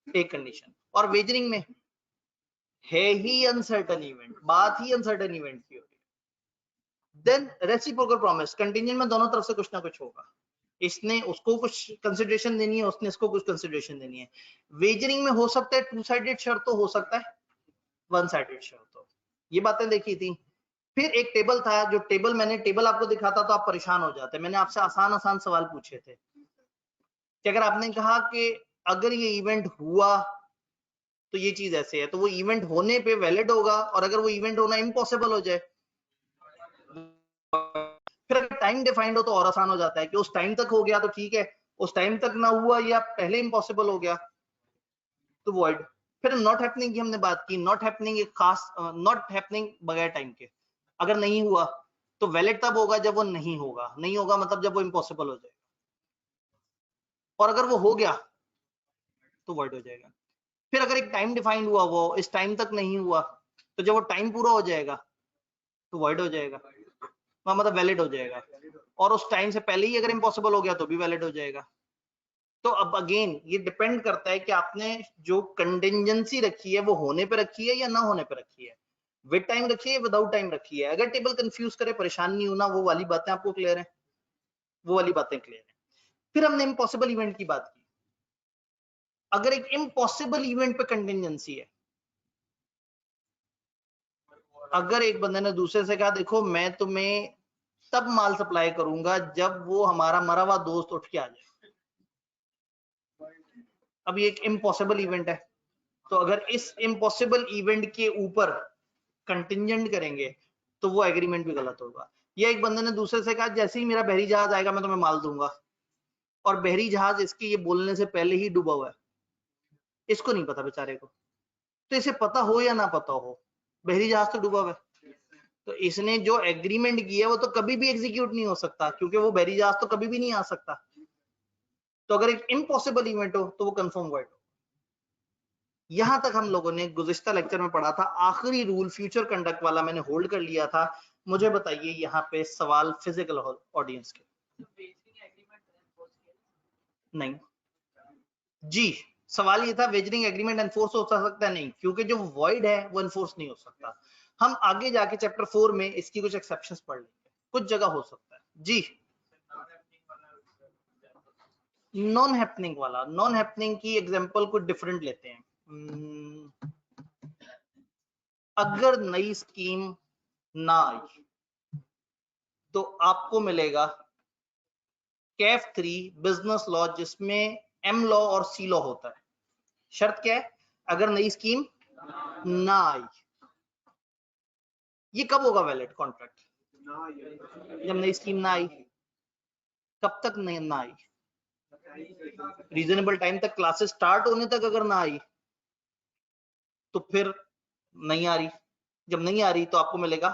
एक कंडीशन, और वेजरिंग में है ही अनसर्टेन इवेंट, बात ही अनसर्टेन इवेंट की होती है। देन रेसिप्रोकल प्रॉमिस, कंटिंजेंट में दोनों तरफ से कुछ ना कुछ होगा। इसने उसको कुछ कंसिडरेशन देनी है, उसने इसको कुछ कंसिडरेशन देनी है। वेजरिंग में हो सकता है टू साइडेड शर्त, तो हो सकता है वन साइडेड शर्त हो। ये बातें देखी थी। फिर एक टेबल था, जो टेबल मैंने टेबल आपको दिखाता तो आप परेशान हो जाते। मैंने आपसे आसान आसान सवाल पूछे थे कि अगर आपने कहा कि अगर ये इवेंट हुआ तो ये चीज ऐसे है, तो वो इवेंट होने पे वैलिड होगा, और अगर वो इवेंट होना इम्पॉसिबल हो जाए, फिर अगर टाइम डिफाइंड हो तो और आसान हो जाता है कि उस टाइम तक हो गया तो ठीक है, उस टाइम तक ना हुआ या पहले इम्पॉसिबल हो गया तो वॉइड। फिर नॉट हैपनिंग की हमने बात की। नॉट हैपनिंग एक खास, नॉट हैपनिंग बगैर टाइम के, अगर नहीं हुआ तो वैलिड तब होगा जब वो नहीं होगा। नहीं होगा मतलब जब वो इम्पॉसिबल हो जाएगा, और अगर वो हो गया तो वॉइड हो जाएगा। फिर अगर एक टाइम डिफाइंड हुआ, वो इस टाइम तक नहीं हुआ, तो जब वो टाइम पूरा हो जाएगा तो वॉइड हो जाएगा, मतलब वैलिड हो जाएगा, और उस टाइम से पहले ही अगर इम्पॉसिबल हो गया तो भी वैलिड हो जाएगा। तो अब अगेन ये डिपेंड करता है कि आपने जो कंटिजेंसी रखी है वो होने पे रखी है या ना होने पे रखी है, विद टाइम रखी है, विदाउट टाइम रखी है। अगर टेबल कंफ्यूज करे, परेशान नहीं होना, वो वाली बातें आपको क्लियर है, वो वाली बातें क्लियर है। फिर हमने इम्पॉसिबल इवेंट की बात की। अगर एक इम्पॉसिबल इवेंट पे कंटिजेंसी है, अगर एक बंदे ने दूसरे से कहा देखो मैं तुम्हें तब माल सप्लाई करूंगा जब वो हमारा मरा हुआ दोस्त उठ के आ जाए, अब ये एक इम्पॉसिबल इवेंट है, तो अगर इस इम्पॉसिबल इवेंट के ऊपर कंटिजेंट करेंगे तो वो एग्रीमेंट भी गलत होगा। या एक बंदे ने दूसरे से कहा जैसे ही मेरा बहरी जहाज आएगा मैं तुम्हें माल दूंगा, और बहरी जहाज इसके ये बोलने से पहले ही डूबा हुआ है, इसको नहीं पता बेचारे को। तो इसे पता हो या ना पता हो, बहरी जहाज तो डूबा हुआ है, तो इसने जो एग्रीमेंट किया वो तो कभी भी एग्जीक्यूट नहीं हो सकता, क्योंकि वो बहरी जहाज तो कभी भी नहीं आ सकता। तो अगर एक इम्पॉसिबल इवेंट हो तो वो कंफर्म वर्ड हो। यहां तक हम लोगों ने गुज़िश्ता लेक्चर में पढ़ा था। आखिरी रूल फ्यूचर कंडक्ट वाला मैंने होल्ड कर लिया था। मुझे बताइए यहाँ पे सवाल फिजिकल ऑडियंस के। नहीं जी, सवाल ये था वेजरिंग एग्रीमेंट एनफोर्स हो सकता है? नहीं, क्योंकि जो वॉइड है वो एनफोर्स नहीं हो सकता। हम आगे जाके चैप्टर 4 में इसकी कुछ एक्सेप्शंस पढ़ लेंगे, कुछ जगह हो सकता है जी। नॉन हैपनिंग वाला, नॉन हैपनिंग की एग्जांपल कुछ डिफरेंट लेते हैं। अगर नई स्कीम ना आई तो आपको मिलेगा कैफ 3 बिजनेस लॉ, जिसमें एम लॉ और सी लॉ होता है। शर्त क्या है? अगर नई स्कीम ना आई। ये कब होगा वैलिड कॉन्ट्रैक्ट? जब नई स्कीम ना आई। कब तक नहीं ना आई? रीजनेबल टाइम तक, क्लासेस स्टार्ट होने तक अगर ना आई तो फिर नहीं आ रही। जब नहीं आ रही तो आपको मिलेगा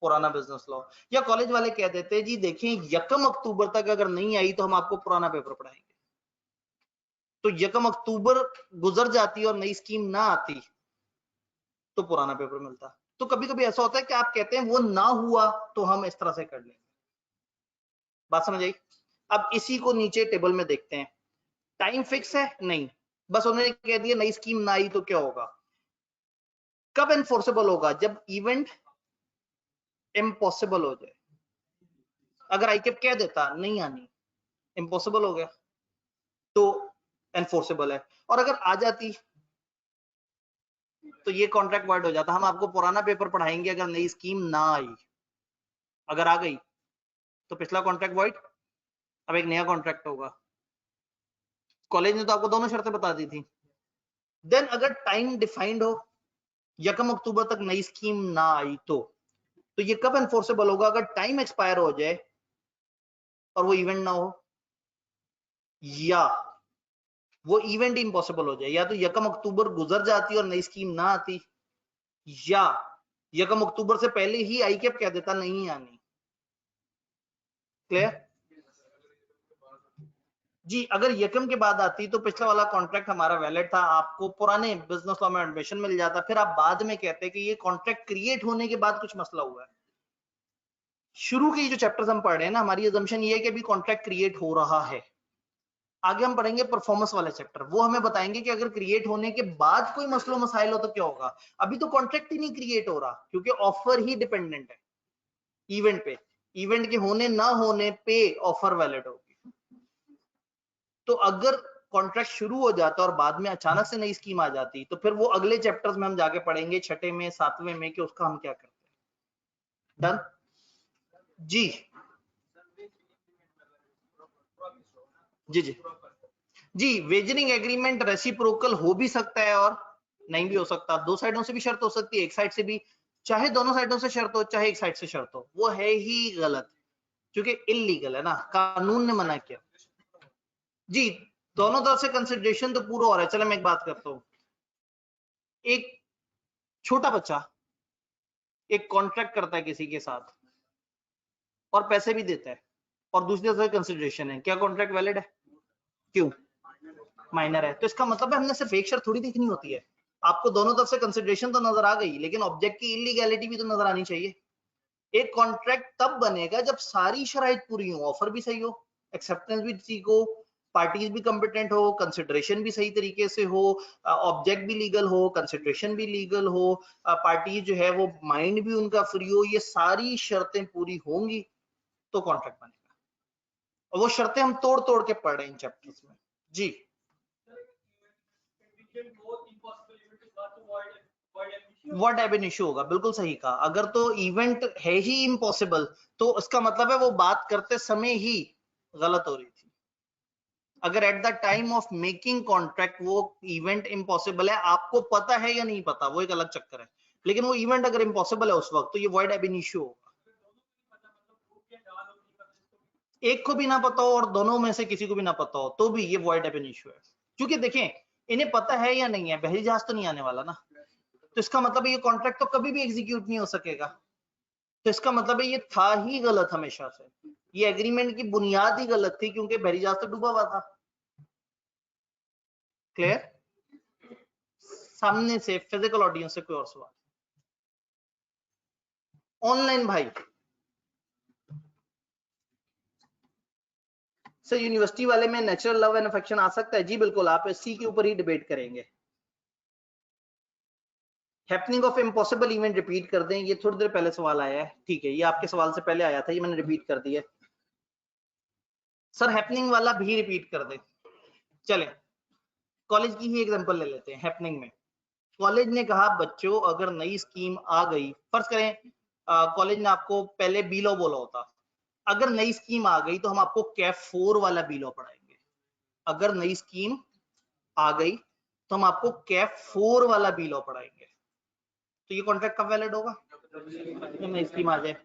पुराना बिजनेस लॉ। या कॉलेज वाले कह देते हैं जी देखें 1 अक्टूबर तक अगर नहीं आई तो हम आपको पुराना पेपर पढ़ाएंगे। तो 1 अक्टूबर गुजर जाती और नई स्कीम ना आती तो पुराना पेपर मिलता। तो कभी कभी ऐसा होता है कि आप कहते हैं वो ना हुआ तो हम इस तरह से कर लेंगे। बात समझ आई? अब इसी को नीचे टेबल में देखते हैं। टाइम फिक्स है? नहीं, बस उन्होंने कह दिया नई स्कीम ना आई तो क्या होगा। कब एनफोर्सेबल होगा? जब इवेंट इम्पॉसिबल हो जाए। अगर आईकेप कह देता नहीं आनी, इम्पॉसिबल हो गया, तो एनफोर्सेबल है। और अगर आ जाती तो ये कॉन्ट्रैक्ट वाइड हो जाता। हम आपको पुराना पेपर पढ़ाएंगे अगर नई स्कीम ना आई। अगर आ गई तो पिछला कॉन्ट्रैक्ट वाइड, अब एक नया कॉन्ट्रैक्ट होगा। कॉलेज ने तो आपको दोनों शर्तें बता दी थी। देन अगर टाइम डिफाइंड हो, 1 अक्टूबर तक नई स्कीम ना आई तो ये कब एनफोर्सेबल होगा? अगर टाइम एक्सपायर हो जाए और वो इवेंट ना हो, या वो इवेंट इम्पॉसिबल हो जाए। या तो 1 अक्टूबर गुजर जाती और नई स्कीम ना आती, या 1 अक्टूबर से पहले ही आईकेप कह देता नहीं आनी। क्लियर जी? अगर यकम के बाद आती तो पिछला वाला कॉन्ट्रैक्ट हमारा वैलिड था, आपको पुराने बिजनेस लॉ में एडमिशन मिल जाता। फिर आप बाद में कहते कि ये कॉन्ट्रैक्ट क्रिएट होने के बाद कुछ मसला हुआ है। शुरू के जो चैप्टर्स हम पढ़ रहे हैं ना, हमारी अजम्पशन ये है कि अभी कॉन्ट्रैक्ट क्रिएट हो रहा है। आगे हम पढ़ेंगे परफॉर्मेंस वाले चैप्टर, वो हमें बताएंगे कि अगर क्रिएट होने के बाद कोई मसलो मसाइल हो तो क्या होगा। अभी तो कॉन्ट्रैक्ट ही नहीं क्रिएट हो रहा, क्योंकि ऑफर ही डिपेंडेंट है इवेंट पे। इवेंट के होने ना होने पे ऑफर वैलिड होगी। तो अगर कॉन्ट्रैक्ट शुरू हो जाता और बाद में अचानक से नई स्कीम आ जाती तो फिर वो अगले चैप्टर्स में हम जाके पढ़ेंगे, छठे में, सातवें में, कि उसका हम क्या करते हैं। डन जी जी जी जी। वेजरिंग एग्रीमेंट रेसिप्रोकल हो भी सकता है और नहीं भी हो सकता, दो साइडों से भी शर्त हो सकती है, एक साइड से भी, चाहे दोनों साइडों से शर्त हो चाहे एक साइड से शर्त हो, वो है ही गलत, क्योंकि इलीगल है ना, कानून ने मना किया। जी दोनों तरफ से कंसिडरेशन तो पूरा हो रहा है। चलो मैं एक बात करता हूँ, एक छोटा बच्चा एक कॉन्ट्रैक्ट करता है किसी के साथ और पैसे भी देता है और दूसरी तरफ से कंसिडरेशन है, क्या कॉन्ट्रैक्ट वैलिड है? क्यों? माइनर है, तो इसका मतलब है हमने सिर्फ एक शर्त थोड़ी देखनी होती है, आपको दोनों तरफ से कंसिडरेशन तो नजर आ गई, लेकिन ऑब्जेक्ट की इलीगैलिटी भी तो नजर आनी चाहिए। एक कॉन्ट्रैक्ट तब बनेगा जब सारी शराइत पूरी हो, ऑफर भी सही हो, एक्सेप्टेंस भी ठीक हो, पार्टीज भी कॉम्पिटेंट हो, कंसिडरेशन भी सही तरीके से हो, ऑब्जेक्ट भी लीगल हो, कंसिडरेशन भी लीगल हो, पार्टी जो है वो माइंड भी उनका फ्री हो, ये सारी शर्तें पूरी होंगी तो कॉन्ट्रैक्ट बनेगा। और वो शर्तें हम तोड़ तोड़ के पढ़ रहे हैं इन चैप्टर्स में। जी व्हाट एब एन इशू होगा, बिल्कुल सही कहा। अगर तो इवेंट है ही इम्पॉसिबल तो इसका मतलब है वो बात करते समय ही गलत हो रही थी। अगर at the time of making contract वो इवेंट इम्पॉसिबल है, आपको पता है या नहीं पता वो एक अलग चक्कर है, लेकिन वो इवेंट अगर इम्पॉसिबल है उस वक्त तो ये वॉइड एब इन इशू होगा। एक को भी ना पता हो और दोनों में से किसी को भी ना पता हो तो भी ये वॉइड एब इन इशू है, क्योंकि देखें इन्हें पता है या नहीं है, बहरी जहाज तो नहीं आने वाला ना, तो इसका मतलब ये कॉन्ट्रैक्ट तो कभी भी एग्जीक्यूट नहीं हो सकेगा, तो इसका मतलब है ये था ही गलत हमेशा से, ये एग्रीमेंट की बुनियाद ही गलत थी, क्योंकि बहरी जहाज तो डूबा हुआ था। क्लियर? सामने से फिजिकल ऑडियंस से कोई और सवाल? ऑनलाइन भाई सर यूनिवर्सिटी वाले में नेचुरल लव एंड अफेक्शन आ सकता है? जी बिल्कुल, आप सी के ऊपर ही डिबेट करेंगे। Happening of impossible event repeat कर दें, ये थोड़ी देर पहले सवाल आया है, ठीक है, ये आपके सवाल से पहले आया था, ये मैंने रिपीट कर दिया। सर हैपनिंग वाला भी रिपीट कर दें। चले कॉलेज की ही एग्जांपल ले लेते हैं। हैपनिंग में कॉलेज ने कहा बच्चों अगर नई स्कीम आ गई, फर्ज करें कॉलेज ने आपको पहले बीलो बोला होता, अगर नई स्कीम आ गई तो हम आपको कैफ 4 वाला बीलो पढ़ाएंगे। अगर नई स्कीम आ गई तो हम आपको कैफ 4 वाला बीलो पढ़ाएंगे, तो ये कॉन्ट्रैक्ट कब वैलिड होगा? जब नई स्कीम आ जाए।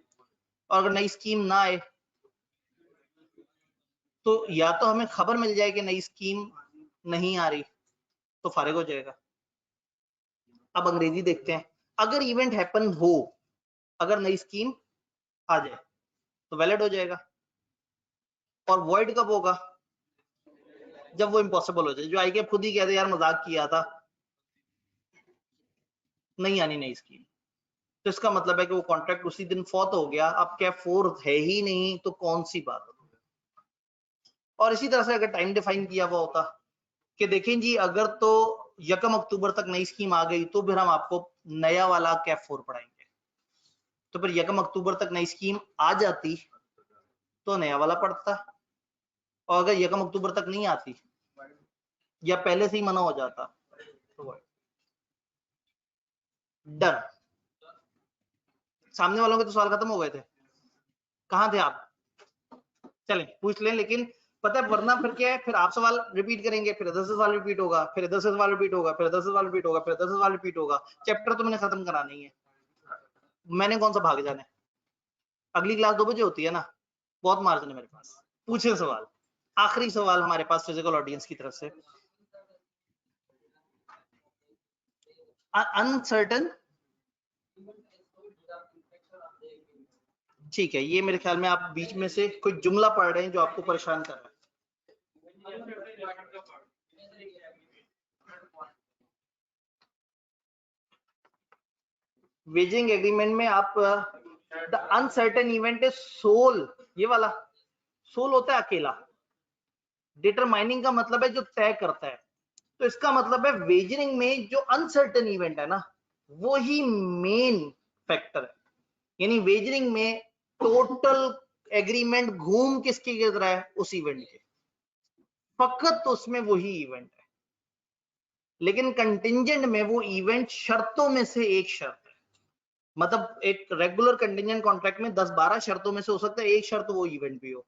और अगर नई स्कीम ना आए तो या तो हमें खबर मिल जाए कि नई स्कीम नहीं आ रही तो फारिग हो जाएगा। अब अंग्रेजी देखते हैं, अगर इवेंट हैपन हो, अगर नई स्कीम आ जाए तो वैलिड हो जाएगा। और वॉइड कब होगा? जब वो इम्पॉसिबल हो जाए, जो आई के खुद ही कहते यार मजाक किया था, नहीं आनी नई स्कीम, तो इसका मतलब है कि वो कॉन्ट्रैक्ट उसी दिन फौत हो गया, अब क्या 4 है ही नहीं तो कौन सी बात हो। और इसी तरह से अगर टाइम डिफाइन किया हुआ होता कि देखें जी अगर तो 1 अक्टूबर तक नई स्कीम आ गई तो फिर हम आपको नया वाला कैफ 4 पढ़ाएंगे, तो फिर 1 अक्टूबर तक नई स्कीम आ जाती तो नया वाला पढ़ता, और अगर 1 अक्टूबर तक नहीं आती या पहले से ही मना हो जाता तो डन। सामने वालों के तो सवाल खत्म हो गए थे, कहां थे आप? चलें पूछ लें, लेकिन पता है वरना फिर क्या है, फिर आप सवाल रिपीट करेंगे, फिर इधर से सवाल रिपीट होगा, फिर इधर से सवाल रिपीट होगा, फिर इधर से सवाल रिपीट होगा, फिर इधर से सवाल रिपीट होगा। चैप्टर तो मैंने खत्म कराना ही है, मैंने कौन सा भाग जाना है? अगली क्लास 2 बजे होती है ना, बहुत मार्जिन है मेरे पास, पूछे सवाल। आखिरी सवाल हमारे पास फिजिकल ऑडियंस की तरफ से, अनसर्टन, ठीक है, ये मेरे ख्याल में आप बीच में से कोई जुमला पढ़ रहे हैं जो आपको परेशान कर रहा है। वेजिंग एग्रीमेंट में आप the uncertain event is soul, ये वाला सोल होता है अकेला, डिटरमाइनिंग का मतलब है जो तय करता है, तो इसका मतलब है वेजरिंग में जो अनसर्टेन इवेंट है ना वो ही मेन फैक्टर है, यानी वेजरिंग में टोटल एग्रीमेंट घूम किसकी गिर रहा है? उस इवेंट के। फकत उसमें वही इवेंट है, लेकिन कंटिंजेंट में वो इवेंट शर्तों में से एक शर्त है। मतलब एक रेगुलर कंटिंजेंट कॉन्ट्रैक्ट में 10-12 शर्तों में से हो सकता है एक शर्त वो इवेंट भी हो।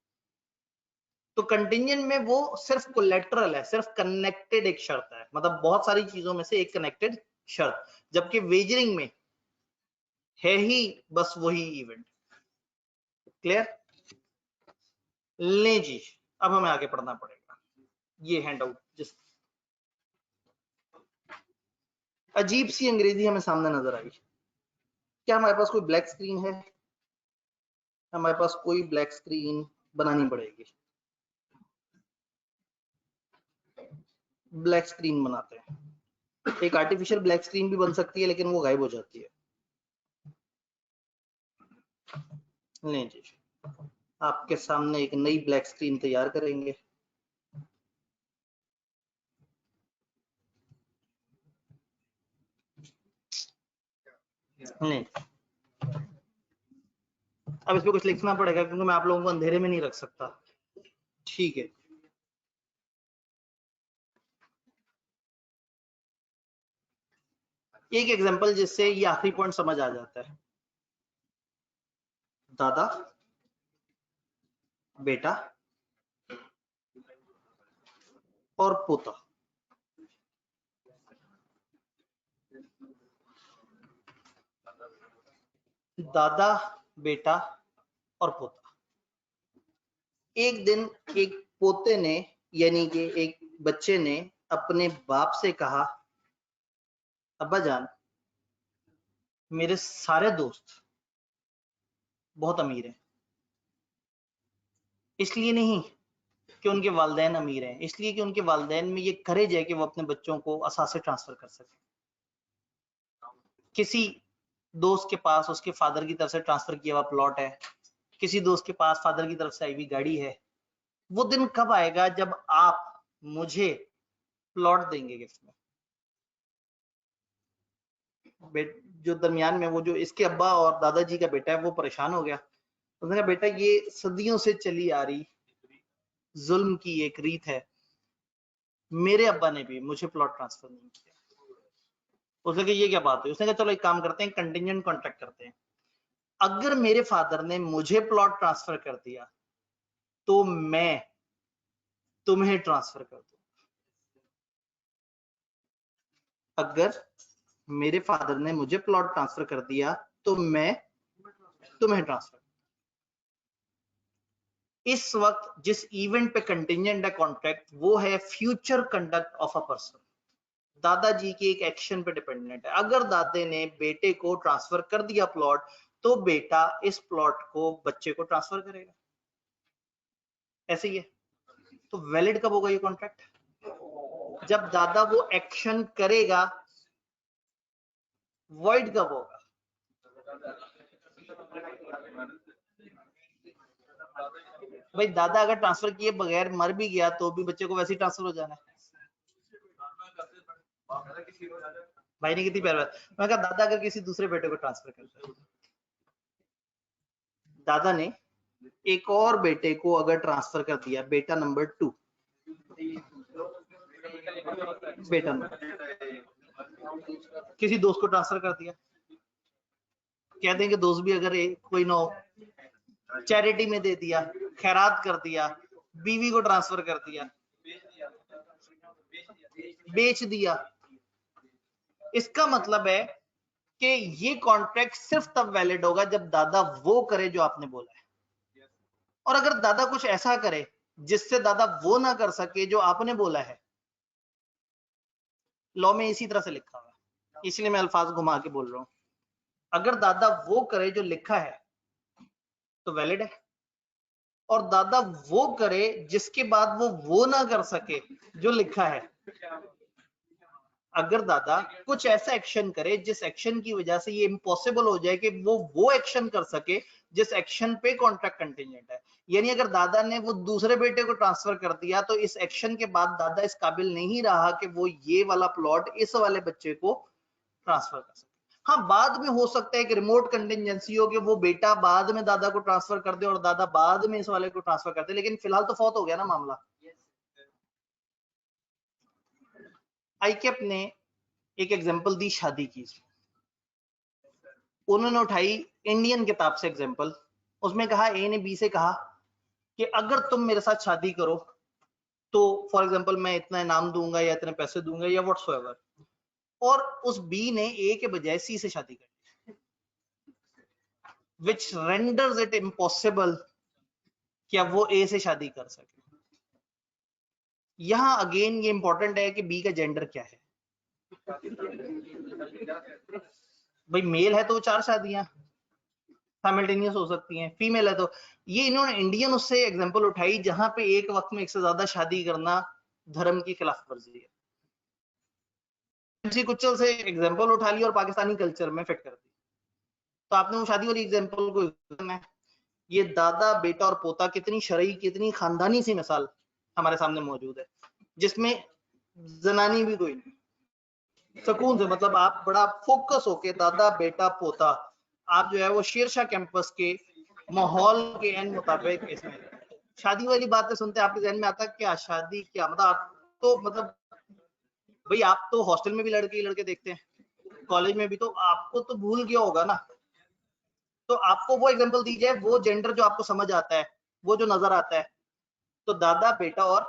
तो कंटिंजेंट में वो सिर्फ कोलेटरल है, सिर्फ कनेक्टेड एक शर्त है, मतलब बहुत सारी चीजों में से एक कनेक्टेड शर्त, जबकि वेजरिंग में है ही बस वही इवेंट। क्लियर? ले जी, अब हमें आगे पढ़ना पड़ेगा। ये हैंडआउट जिस अजीब सी अंग्रेजी हमें सामने नजर आई। क्या हमारे पास कोई ब्लैक स्क्रीन है? हमारे पास कोई ब्लैक स्क्रीन बनानी पड़ेगी। ब्लैक स्क्रीन बनाते हैं। एक आर्टिफिशियल ब्लैक स्क्रीन भी बन सकती है, लेकिन वो गायब हो जाती है। नहीं जी, आपके सामने एक नई ब्लैक स्क्रीन तैयार करेंगे। नहीं, अब इस पे कुछ लिखना पड़ेगा क्योंकि मैं आप लोगों को अंधेरे में नहीं रख सकता। ठीक है, एक एग्जांपल जिससे ये आखिरी पॉइंट समझ आ जाता है। दादा, बेटा और पोता। दादा, बेटा और पोता। एक दिन एक पोते ने, यानी कि एक बच्चे ने अपने बाप से कहा, अब्बा जान, मेरे सारे दोस्त बहुत अमीर हैं। इसलिए नहीं कि उनके वालिदैन अमीर हैं, इसलिए कि उनके वालिदैन में ये करेज है कि वो अपने बच्चों को असासे ट्रांसफर कर सके। किसी दोस्त के पास उसके फादर की तरफ से ट्रांसफर किया हुआ प्लॉट है, किसी दोस्त के पास फादर की तरफ से आई हुई गाड़ी है। वो दिन कब आएगा जब आप मुझे प्लॉट देंगे गिफ्ट में? जो दरमियान में वो जो इसके अब्बा और दादाजी का बेटा है वो परेशान हो गया। उसने कहा, बेटा ये सदियों से चली आ रही जुल्म की एक रीत है, मेरे अब्बा ने भी मुझे प्लॉट ट्रांसफर नहीं किया। उसने कहा ये क्या बात है? उसने कहा चलो एक काम करते हैं, कंटिंजेंट कॉन्ट्रैक्ट करते हैं। अगर मेरे फादर ने मुझे प्लॉट ट्रांसफर कर दिया तो मैं तुम्हें ट्रांसफर कर दूं। अगर मेरे फादर ने मुझे प्लॉट ट्रांसफर कर दिया तो मैं तुम्हें ट्रांसफर। इस वक्त जिस इवेंट पे कंटिंजेंट है कॉन्ट्रैक्ट, वो है future conduct of a person. दादाजी के एक एक्शन पे डिपेंडेंट है। अगर दादे ने बेटे को ट्रांसफर कर दिया प्लॉट, तो बेटा इस प्लॉट को बच्चे को ट्रांसफर करेगा। ऐसे ही है। तो वैलिड कब होगा ये कॉन्ट्रैक्ट? जब दादा वो एक्शन करेगा। वॉइड कब होगा? भाई दादा अगर ट्रांसफर किए बगैर मर भी गया तो भी बच्चे को वैसे ही ट्रांसफर हो जाना है। भाई ने कितनी प्यार बात, मैं कहा दादा अगर किसी दूसरे बेटे को ट्रांसफर करता है, दादा ने एक और बेटे को अगर ट्रांसफर कर दिया, बेटा नंबर 2, बेटा किसी दोस्त को ट्रांसफर कर दिया, कह देंगे दोस्त भी अगर कोई ना हो, चैरिटी में दे दिया, खैरात कर दिया, बीवी को ट्रांसफर कर दिया, बेच दिया। इसका मतलब है कि ये कॉन्ट्रैक्ट सिर्फ तब वैलिड होगा जब दादा वो करे जो आपने बोला है। और अगर दादा कुछ ऐसा करे जिससे दादा वो ना कर सके जो आपने बोला है, लॉ में इसी तरह से लिखा हुआ है, इसलिए मैं अल्फाज घुमा के बोल रहा हूं। अगर दादा वो करे जो लिखा है तो वैलिड है, और दादा वो करे जिसके बाद वो ना कर सके जो लिखा है। अगर दादा कुछ ऐसा एक्शन करे जिस एक्शन की वजह से ये इम्पॉसिबल हो जाए कि वो एक्शन कर सके जिस एक्शन पे कॉन्ट्रैक्ट कंटिंजेंट है, यानी अगर दादा ने वो दूसरे बेटे को ट्रांसफर कर दिया तो इस एक्शन के बाद दादा इस काबिल नहीं रहा कि वो ये वाला प्लॉट इस वाले बच्चे को ट्रांसफर कर सके। हाँ, बाद में हो सकता है कि रिमोट कंटिजेंसी हो कि वो बेटा बाद में दादा को ट्रांसफर कर दे और दादा बाद में इस वाले को ट्रांसफर कर दे, लेकिन फिलहाल तो फौत हो गया ना मामला। आईकेप ने एक एग्जांपल दी शादी की, उन्होंने उठाई इंडियन किताब से एग्जांपल, उसमें कहा ए ने बी से कहा कि अगर तुम मेरे साथ शादी करो तो फॉर एग्जांपल मैं इतना इनाम दूंगा या इतने पैसे दूंगा या व्हाटसोएवर, और उस बी ने ए के बजाय सी से शादी कर, विच रेंडर्स इट इम्पॉसिबल कि अब वो ए से शादी कर सके। यहां अगेन ये इंपॉर्टेंट है कि बी का जेंडर क्या है। भाई मेल है तो 4 शादियां साइमल्टेनियस हो सकती हैं, फीमेल है तो ये इन्होंने इंडियन उससे एग्जांपल उठाई जहां पे एक वक्त में एक से ज्यादा शादी करना धर्म की खिलाफ वर्जी है। एमसी कुचल से एग्जांपल उठा ली और पाकिस्तानी कल्चर में फिट कर दी। तो आपने वो शादी वाली एग्जांपल को, ये दादा बेटा और पोता कितनी शरई कितनी खानदानी सी मिसाल हमारे सामने मौजूद है, जिसमें जनानी भी कोई नहीं, सुकून से, मतलब आप बड़ा फोकस होके दादा बेटा पोता, आप जो है वो शेरशाह कैंपस के माहौल के एन मुताबिक इसमें शादी वाली बातें सुनते आपके जहन में आता क्या शादी क्या, मतलब आप तो मतलब भाई आप तो हॉस्टल में भी लड़के ही लड़के देखते हैं, कॉलेज में भी, तो आपको तो भूल गया होगा ना। तो आपको वो एग्जांपल दीजिए, वो जेंडर जो आपको समझ आता है, वो जो नजर आता है, तो दादा बेटा और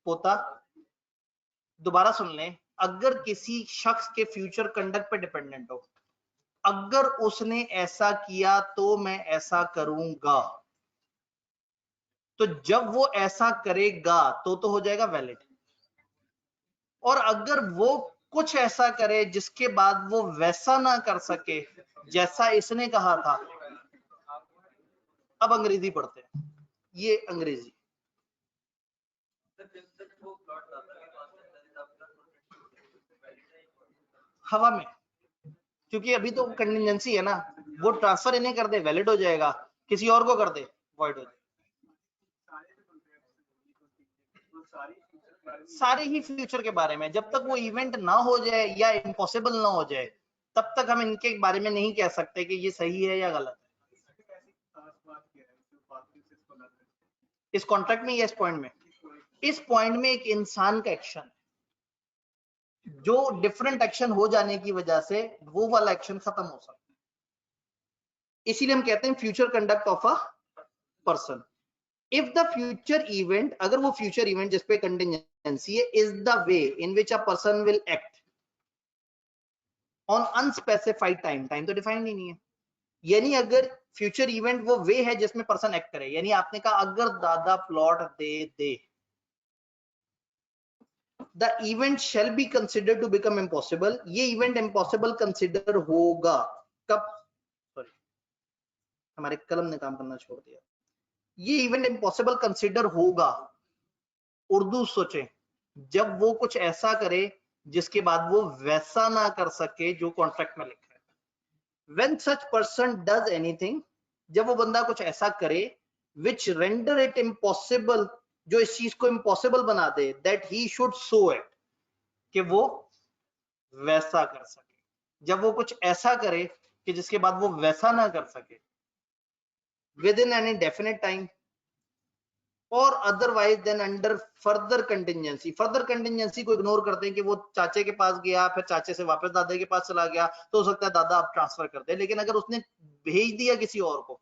पोता। दोबारा सुन लें, अगर किसी शख्स के फ्यूचर कंडक्ट पे डिपेंडेंट हो, अगर उसने ऐसा किया तो मैं ऐसा करूंगा, तो जब वो ऐसा करेगा तो हो जाएगा वैलिड। और अगर वो कुछ ऐसा करे जिसके बाद वो वैसा ना कर सके जैसा इसने कहा था, अब अंग्रेजी पढ़ते हैं, ये अंग्रेजी हवा में, क्योंकि अभी तो कंटिजेंसी है ना, वो ट्रांसफर इन्हें कर दे वैलिड हो जाएगा, किसी और को कर दे वॉइड हो जाएगा। सारे ही फ्यूचर के बारे में, जब तक वो इवेंट ना हो जाए या इम्पॉसिबल ना हो जाए तब तक हम इनके बारे में नहीं कह सकते कि ये सही है या गलत है। इस कॉन्ट्रैक्ट में या इस पॉइंट में, इस पॉइंट में एक इंसान का एक्शन जो डिफरेंट एक्शन हो जाने की वजह से वो वाला एक्शन खत्म हो सकता है, इसीलिए हम कहते हैं future conduct of a person. If the future event, अगर वो फ्यूचर इवेंट जिसपे कंटिजेंसी है, is the way in which a person will act on unspecified time, time तो डिफाइंड ही नहीं है, यानी अगर फ्यूचर इवेंट वो वे है जिसमें पर्सन एक्ट करे, यानी आपने कहा अगर दादा प्लॉट दे the event shall be considered to become impossible, ये इवेंट इम्पॉसिबल कंसिडर होगा कब, सॉरी हमारे कलम ने काम करना छोड़ दिया, ये इवेंट इम्पॉसिबल कंसिडर होगा, उर्दू सोचें, जब वो कुछ ऐसा करे जिसके बाद वो वैसा ना कर सके जो कॉन्ट्रैक्ट में लिखा है। When such person does anything, जब वो बंदा कुछ ऐसा करे which render it impossible, जो इस चीज को इम्पॉसिबल बना दे, that he should so it, कि वो वैसा कर सके, जब वो कुछ ऐसा करे कि जिसके बाद वो वैसा ना कर सके within any definite time और otherwise then under further contingency. Further contingency को इग्नोर करते हैं कि वो चाचे के पास गया, फिर चाचे से वापस दादा के पास चला गया, तो हो सकता है दादा अब ट्रांसफर कर दे, लेकिन अगर उसने भेज दिया किसी और को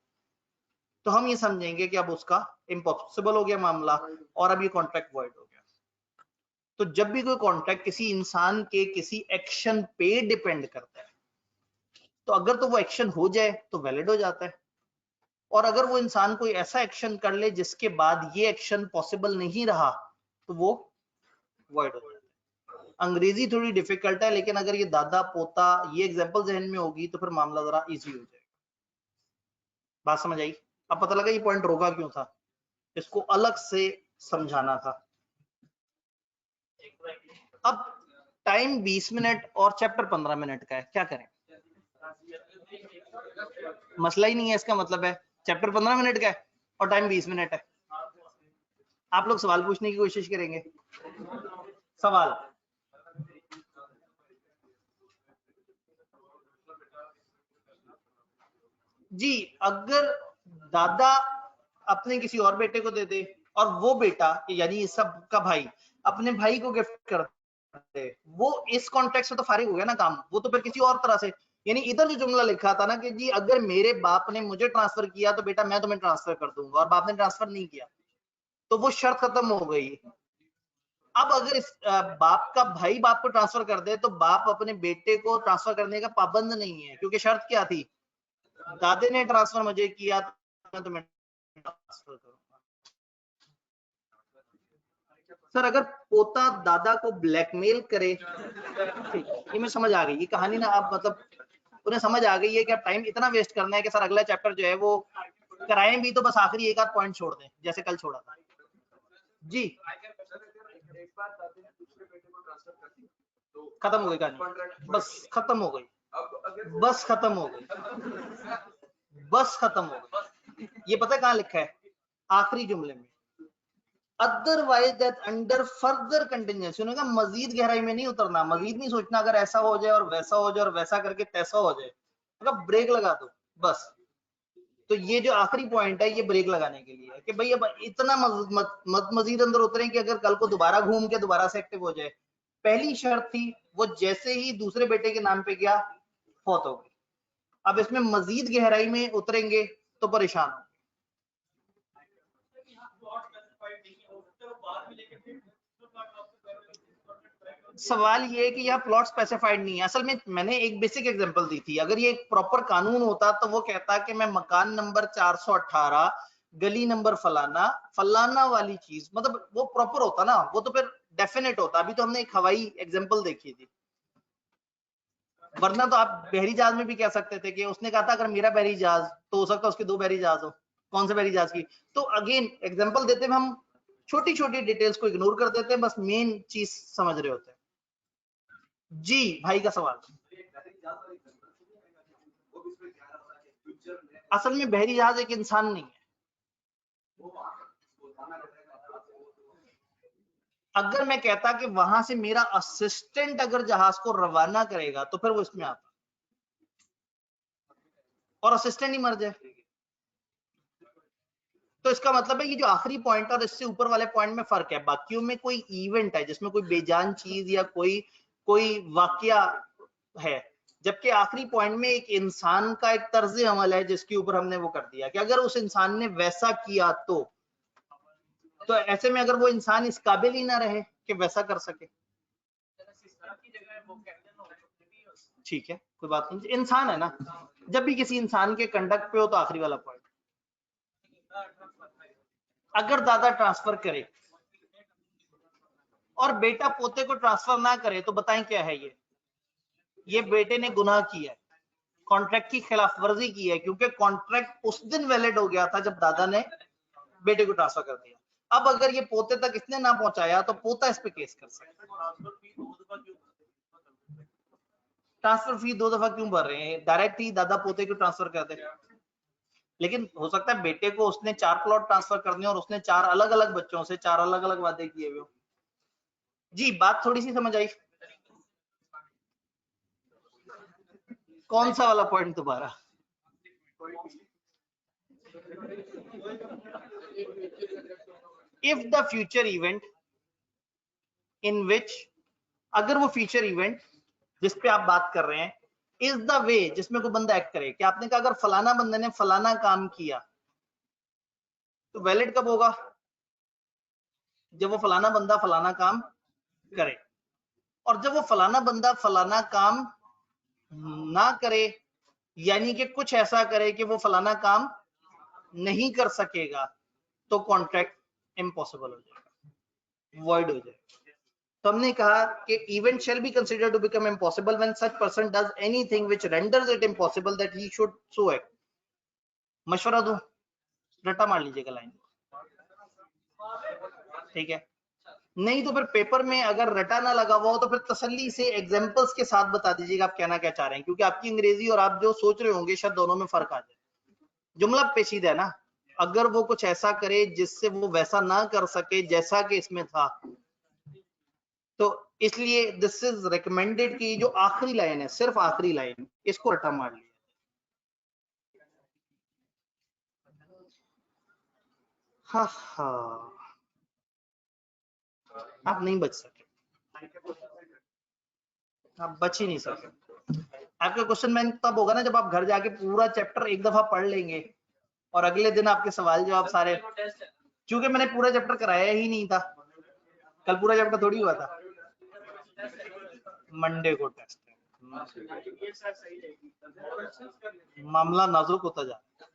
तो हम ये समझेंगे कि अब उसका इम्पॉसिबल हो गया मामला और अब ये कॉन्ट्रैक्ट वॉइड हो गया। तो जब भी कोई कॉन्ट्रैक्ट किसी इंसान के किसी एक्शन पे डिपेंड करता है, तो अगर तो वो एक्शन हो जाए तो वैलिड हो जाता है, और अगर वो इंसान कोई ऐसा एक्शन कर ले जिसके बाद ये एक्शन पॉसिबल नहीं रहा तो वो वॉइड हो जाता है। अंग्रेजी थोड़ी डिफिकल्ट है, लेकिन अगर ये दादा पोता ये एग्जांपल जहन में होगी तो फिर मामला जरा इजी हो जाएगा। बात समझ आई? अब पता लगा ये पॉइंट रोका क्यों था, इसको अलग से समझाना था। अब टाइम 20 मिनट और चैप्टर 15 मिनट का है, क्या करें? मसला ही नहीं है, इसका मतलब है चैप्टर 15 मिनट का है और टाइम 20 मिनट है। आप लोग सवाल पूछने की कोशिश करेंगे? सवाल? जी, अगर दादा अपने किसी और बेटे को दे दे और वो बेटा यानी सब का भाई अपने भाई को गिफ्ट कर दे, वो इस कॉन्टेक्स्ट से तो फारिग हो गया ना काम, वो तो फिर किसी और तरह से, यानी इधर जो जुमला लिखा था ना कि जी अगर मेरे बाप ने मुझे ट्रांसफर किया तो बेटा मैं तुम्हें ट्रांसफर कर दूंगा, और बाप ने ट्रांसफर नहीं किया तो वो शर्त खत्म हो गई। अब अगर इस बाप का भाई बाप को ट्रांसफर कर दे तो बाप अपने बेटे को ट्रांसफर करने का पाबंद नहीं है, क्योंकि शर्त क्या थी, दादे ने ट्रांसफर मुझे किया तो मैं तुम्हें ट्रांसफर करूंगा। सर अगर पोता दादा को ब्लैकमेल करे, ठीक, ये मैं समझ आ गई, ये कहानी ना आप मतलब उन्हें समझ आ गई है कि अब टाइम इतना वेस्ट करना है कि सर अगला चैप्टर जो है वो कराएं भी तो बस आखिरी एक आध पॉइंट छोड़ दें जैसे कल छोड़ा था जी। खत्म हो गई कहानी, बस खत्म हो गई, बस खत्म हो गई, बस खत्म हो गई। ये पता है कहाँ लिखा है, आखिरी जुमले में, otherwise that under further continuation, उन्होंने कहा मजीद गहराई में नहीं उतरना, मजीद नहीं सोचना, अगर ऐसा हो जाए और वैसा हो जाए और वैसा करके तैसा हो जाए, मतलब ब्रेक लगा दो बस। तो ये जो आखिरी पॉइंट है ये ब्रेक लगाने के लिए है कि भाई अब इतना मजीद अंदर उतरे कि अगर कल को दोबारा घूम के दोबारा से एक्टिव हो जाए। पहली शर्त थी वो जैसे ही दूसरे बेटे के नाम पे गया फौत हो गई, अब इसमें मजीद गहराई में उतरेंगे तो परेशान हो। सवाल ये है कि यह प्लॉट स्पेसिफाइड नहीं है, असल में मैंने एक बेसिक एग्जांपल दी थी, अगर ये एक प्रॉपर कानून होता तो वो कहता कि मैं मकान नंबर 418 गली नंबर फलाना फलाना वाली चीज, मतलब वो प्रॉपर होता ना, वो तो फिर डेफिनेट होता। अभी तो हमने एक हवाई एग्जांपल देखी थी, वरना तो आप बहरी जहाज में भी कह सकते थे कि उसने कहा था अगर मेरा बहरी जहाज तो हो सकता है उसके दो बहरी जहाज हो, कौन से बहरी जहाज की। तो अगेन एग्जांपल देते हुए हम छोटी छोटी डिटेल्स को इग्नोर कर देते हैं, बस मेन चीज समझ रहे होते हैं। जी भाई का सवाल, असल में बहरी जहाज एक इंसान नहीं है, अगर मैं कहता कि वहां से मेरा असिस्टेंट अगर जहाज को रवाना करेगा तो फिर वो इसमें आता, और असिस्टेंट ही मर जाए तो इसका मतलब है ये जो आखिरी पॉइंट और इससे ऊपर वाले पॉइंट में फर्क है, बाकियों में कोई इवेंट है जिसमें कोई बेजान चीज या कोई कोई वाकया है, जबकि आखिरी पॉइंट में एक इंसान का एक तर्ज अमल है जिसके ऊपर हमने वो कर दिया कि अगर उस इंसान ने वैसा किया तो ऐसे में अगर वो इंसान इस काबिल ही ना रहे कि वैसा कर सके, ठीक है कोई बात नहीं, इंसान है ना, जब भी किसी इंसान के कंडक्ट पे हो तो आखिरी वाला पॉइंट, अगर दादा ट्रांसफर करे और बेटा पोते को ट्रांसफर ना करे तो बताएं क्या है ये बेटे ने गुनाह किया है, कॉन्ट्रैक्ट की खिलाफ वर्जी की है, क्योंकि कॉन्ट्रैक्ट उस दिन वैलिड हो गया था जब दादा ने बेटे को ट्रांसफर कर दिया। अब अगर ये पोते तक इसने ना पहुंचाया तो पोता इस पे केस कर सकता है। ट्रांसफर फी 2 दफा क्यों भर रहे हैं, डायरेक्ट ही दादा पोते को ट्रांसफर कर दे, लेकिन हो सकता है बेटे को उसने 4 प्लॉट ट्रांसफर करने और उसने 4 अलग अलग बच्चों से 4 अलग अलग वादे किए हुए। जी बात थोड़ी सी समझ आई, कौन सा वाला पॉइंट दोबारा, if the future event in which, अगर वो फ्यूचर इवेंट जिस पे आप बात कर रहे हैं इज द वे जिसमें कोई बंदा एक्ट करे, कि आपने कहा अगर फलाना बंदे ने फलाना काम किया तो वैलिड कब होगा, जब वो फलाना बंदा फलाना काम करे, और जब वो फलाना बंदा फलाना काम ना करे, यानी कि कुछ ऐसा करे कि वो फलाना काम नहीं कर सकेगा, तो कॉन्ट्रैक्ट इम्पॉसिबल हो जाएगा, वॉइड हो जाएगा। तो हमने कहा कि event shall be considered to become impossible when such person does anything which renders it impossible that he should so act। मशवरा दूं, रट्टा मार लीजिएगा लाइन, ठीक है, नहीं तो फिर पेपर में अगर रटा ना लगा हुआ हो तो फिर तसल्ली से एग्जांपल्स के साथ बता दीजिएगा आप कहना क्या चाह रहे हैं, क्योंकि आपकी अंग्रेजी और आप जो सोच रहे होंगे शायद दोनों में फर्क आ जाए। जुमला पेचीदा है ना, अगर वो कुछ ऐसा करे जिससे वो वैसा ना कर सके जैसा कि इसमें था, तो इसलिए दिस इज रिकमेंडेड कि जो आखिरी लाइन है, सिर्फ आखिरी लाइन, इसको रटा मार लिया। हाँ हाँ, आप नहीं बच सके। आप बच ही नहीं सकते। आपका क्वेश्चन बैंक तब होगा ना जब आप घर जाके पूरा चैप्टर एक दफा पढ़ लेंगे और अगले दिन आपके सवाल जवाब सारे, क्योंकि मैंने पूरा चैप्टर कराया ही नहीं था, कल पूरा चैप्टर थोड़ी हुआ था, मंडे को टेस्ट है। मामला नाजुक होता जा रहा है,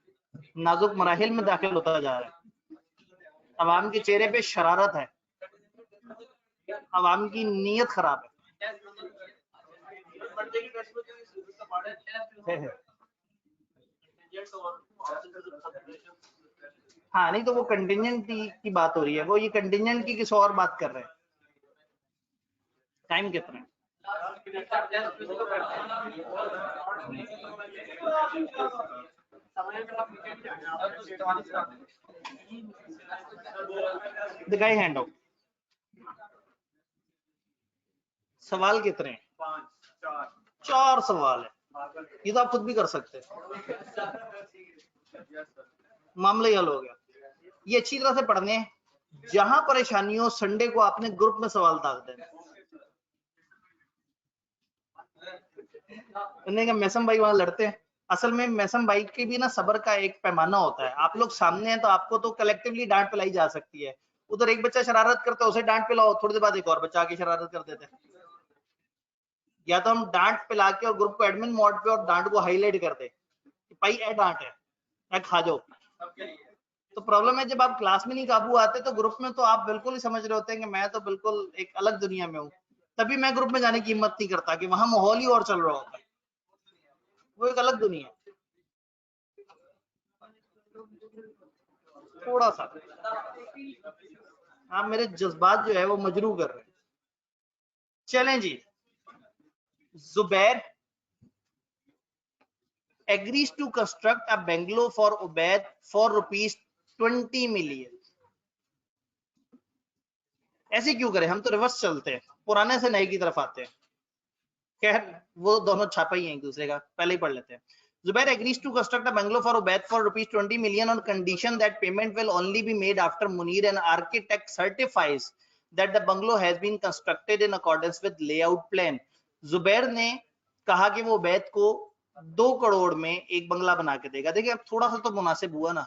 नाजुक मराहिल में दाखिल होता जा रहा है। अवाम के चेहरे पे शरारत है, अवाम की नीयत खराब है। हाँ नहीं तो वो कंटिजेंट की बात हो रही है, वो ये कंटिजेंट की किसी और बात कर रहे हैं। टाइम कितना है? दिखाई हैंड आउट। सवाल कितने हैं? 4 सवाल है, ये तो आप खुद भी कर सकते हैं, मामला ही हल हो गया। ये अच्छी तरह से पढ़ने हैं, जहां परेशानी हो संडे को आपने ग्रुप में सवाल दाग देना। मैसम भाई वहां लड़ते हैं, असल में मैसम भाई के भी ना सब्र का एक पैमाना होता है। आप लोग सामने हैं तो आपको तो कलेक्टिवली डांट पिलाई जा सकती है, उधर एक बच्चा शरारत करता है उसे डांट पिलाओ, थोड़ी देर बाद एक और बच्चा आके शरारत कर देता है। या तो हम डांट पिला के और ग्रुप को एडमिन मोड पे और डांट को हाईलाइट कर दे कि भाई ए डांट है खा जाओ। तो प्रॉब्लम है जब आप क्लास में नहीं काबू आते तो ग्रुप में तो आप बिल्कुल ही समझ रहे होते हैं कि मैं तो बिल्कुल एक अलग दुनिया में हूँ, तभी मैं ग्रुप में जाने की हिम्मत नहीं करता कि वहां माहौल ही और चल रहा होता है, वो एक अलग दुनिया है। थोड़ा सा आप मेरे जज्बात जो है वो मजरू कर रहे हैं। चलें जी, Zubair agrees to construct a bungalow for Ubaid for ₹20 million। ऐसे क्यों करें, हम तो रिवर्स चलते हैं, पुराने से नए की तरफ आते हैं। खैर वो दोनों छापा ही है एक दूसरे का, पहले ही पढ़ लेते हैं। Zubair agrees to construct a bungalow for Ubaid for ₹20 million on condition that payment will only be made after Munir, an architect, certifies that the bungalow has been constructed in accordance with layout plan। Zubair ने कहा कि वो उबैद को 2 करोड़ में एक बंगला बना के देगा। देखिए अब थोड़ा सा तो मुनासिब हुआ ना,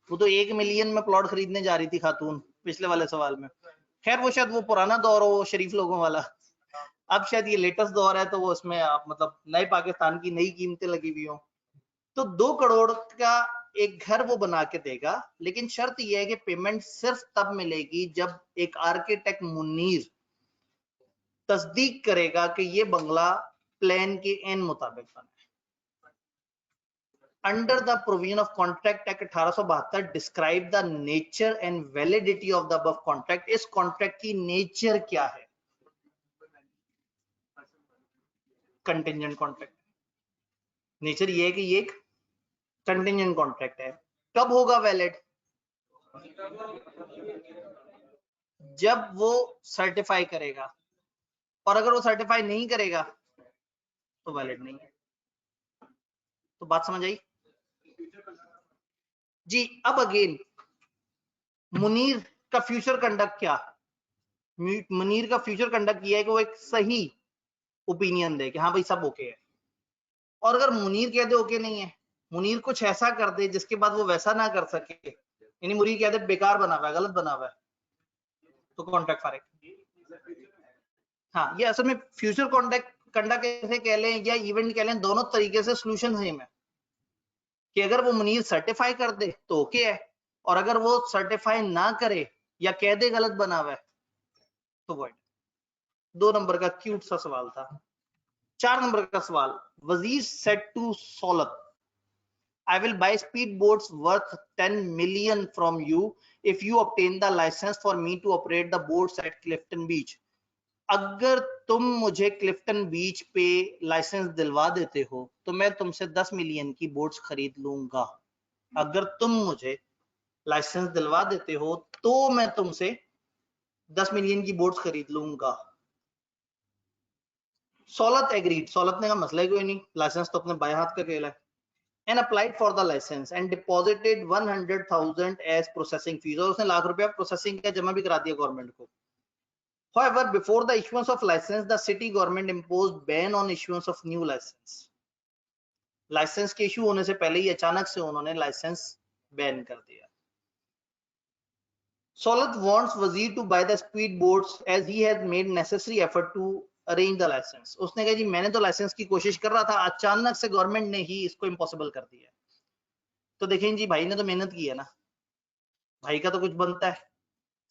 वो तो 1 मिलियन में प्लॉट खरीदने जा रही थी खातून पिछले वाले सवाल में। खैर वो शायद वो पुराना दौर हो शरीफ लोगों वाला, अब शायद ये लेटेस्ट दौर है तो वो उसमें आप मतलब नए पाकिस्तान की नई कीमतें लगी हुई हो। तो 2 करोड़ का एक घर वो बना के देगा, लेकिन शर्त यह है कि पेमेंट सिर्फ तब मिलेगी जब एक आर्किटेक्ट मुनीर तस्दीक करेगा कि ये बंगला प्लान के एन मुताबिक बना है। Under the provision of contract act 1872 describe the nature and validity of the above contract. इस कॉन्ट्रैक्ट की नेचर क्या है? Contingent contract. नेचर ये है कि ये एक कंटिंजेंट कॉन्ट्रैक्ट है। कब होगा वैलिड? जब वो सर्टिफाई करेगा, और अगर वो सर्टिफाई नहीं करेगा तो वैलिड नहीं है। तो बात समझ आई जी? अब अगेन मुनीर का फ्यूचर कंडक्ट क्या? मुनीर का फ्यूचर कंडक्ट ये है कि वो एक सही ओपिनियन दे कि हाँ भाई सब ओके है, और अगर मुनीर कह दे ओके नहीं है, मुनीर कुछ ऐसा कर दे जिसके बाद वो वैसा ना कर सके, यानी मुनीर कह दे बेकार बना हुआ है, गलत बना हुआ है, तो कॉन्ट्रैक्ट फारिग। हाँ ये असल में फ्यूचर कॉन्ट्रैक्ट कंडक्ट कैसे कह लें या इवेंट कह लें, दोनों तरीके से सॉल्यूशन सेम है कि अगर वो मुनीर सर्टिफाई कर दे तो ओके है, और अगर वो सर्टिफाई ना करे या कह दे गलत बना हुआ है तो वॉइड। 2 नंबर का क्यूट सा सवाल था। 4 नंबर का सवाल, वजीर सेड टू सोलत, I will buy speed boats worth 10 million from you if you obtain the license for me to operate the boats at Clifton Beach। अगर तुम मुझे क्लिफ्टन बीच पे लाइसेंस दिलवा देते हो तो मैं तुमसे 10 मिलियन की बोट्स खरीद लूंगा। अगर तुम मुझे लाइसेंस दिलवा देते हो तो मैं तुमसे 10 मिलियन की बोट्स खरीद लूंगा। सोलत एग्रीड, सोलत ने कहा मसला ही कोई नहीं, लाइसेंस तो अपने बाएं हाथ का खेल है, and applied for the license and deposited 100,000 as processing fees, और उसने ₹1,00,000 प्रोसेसिंग का जमा भी करा दिया गवर्नमेंट को। However, before the issuance of license, the city government imposed ban on issuance of new license. Licence के इशू होने से पहले ही अचानक से उन्होंने लाइसेंस बैन कर दिया. Solat wants Wazir to buy the speed boats as he has made necessary effort to arrange the license. उसने कहा जी मैंने तो लाइसेंस की कोशिश कर रहा था, अचानक से गवर्नमेंट ने ही इसको इम्पॉसिबल कर दिया. तो देखें जी भाई ने तो मेहनत की है ना, भाई का तो कुछ बनता है.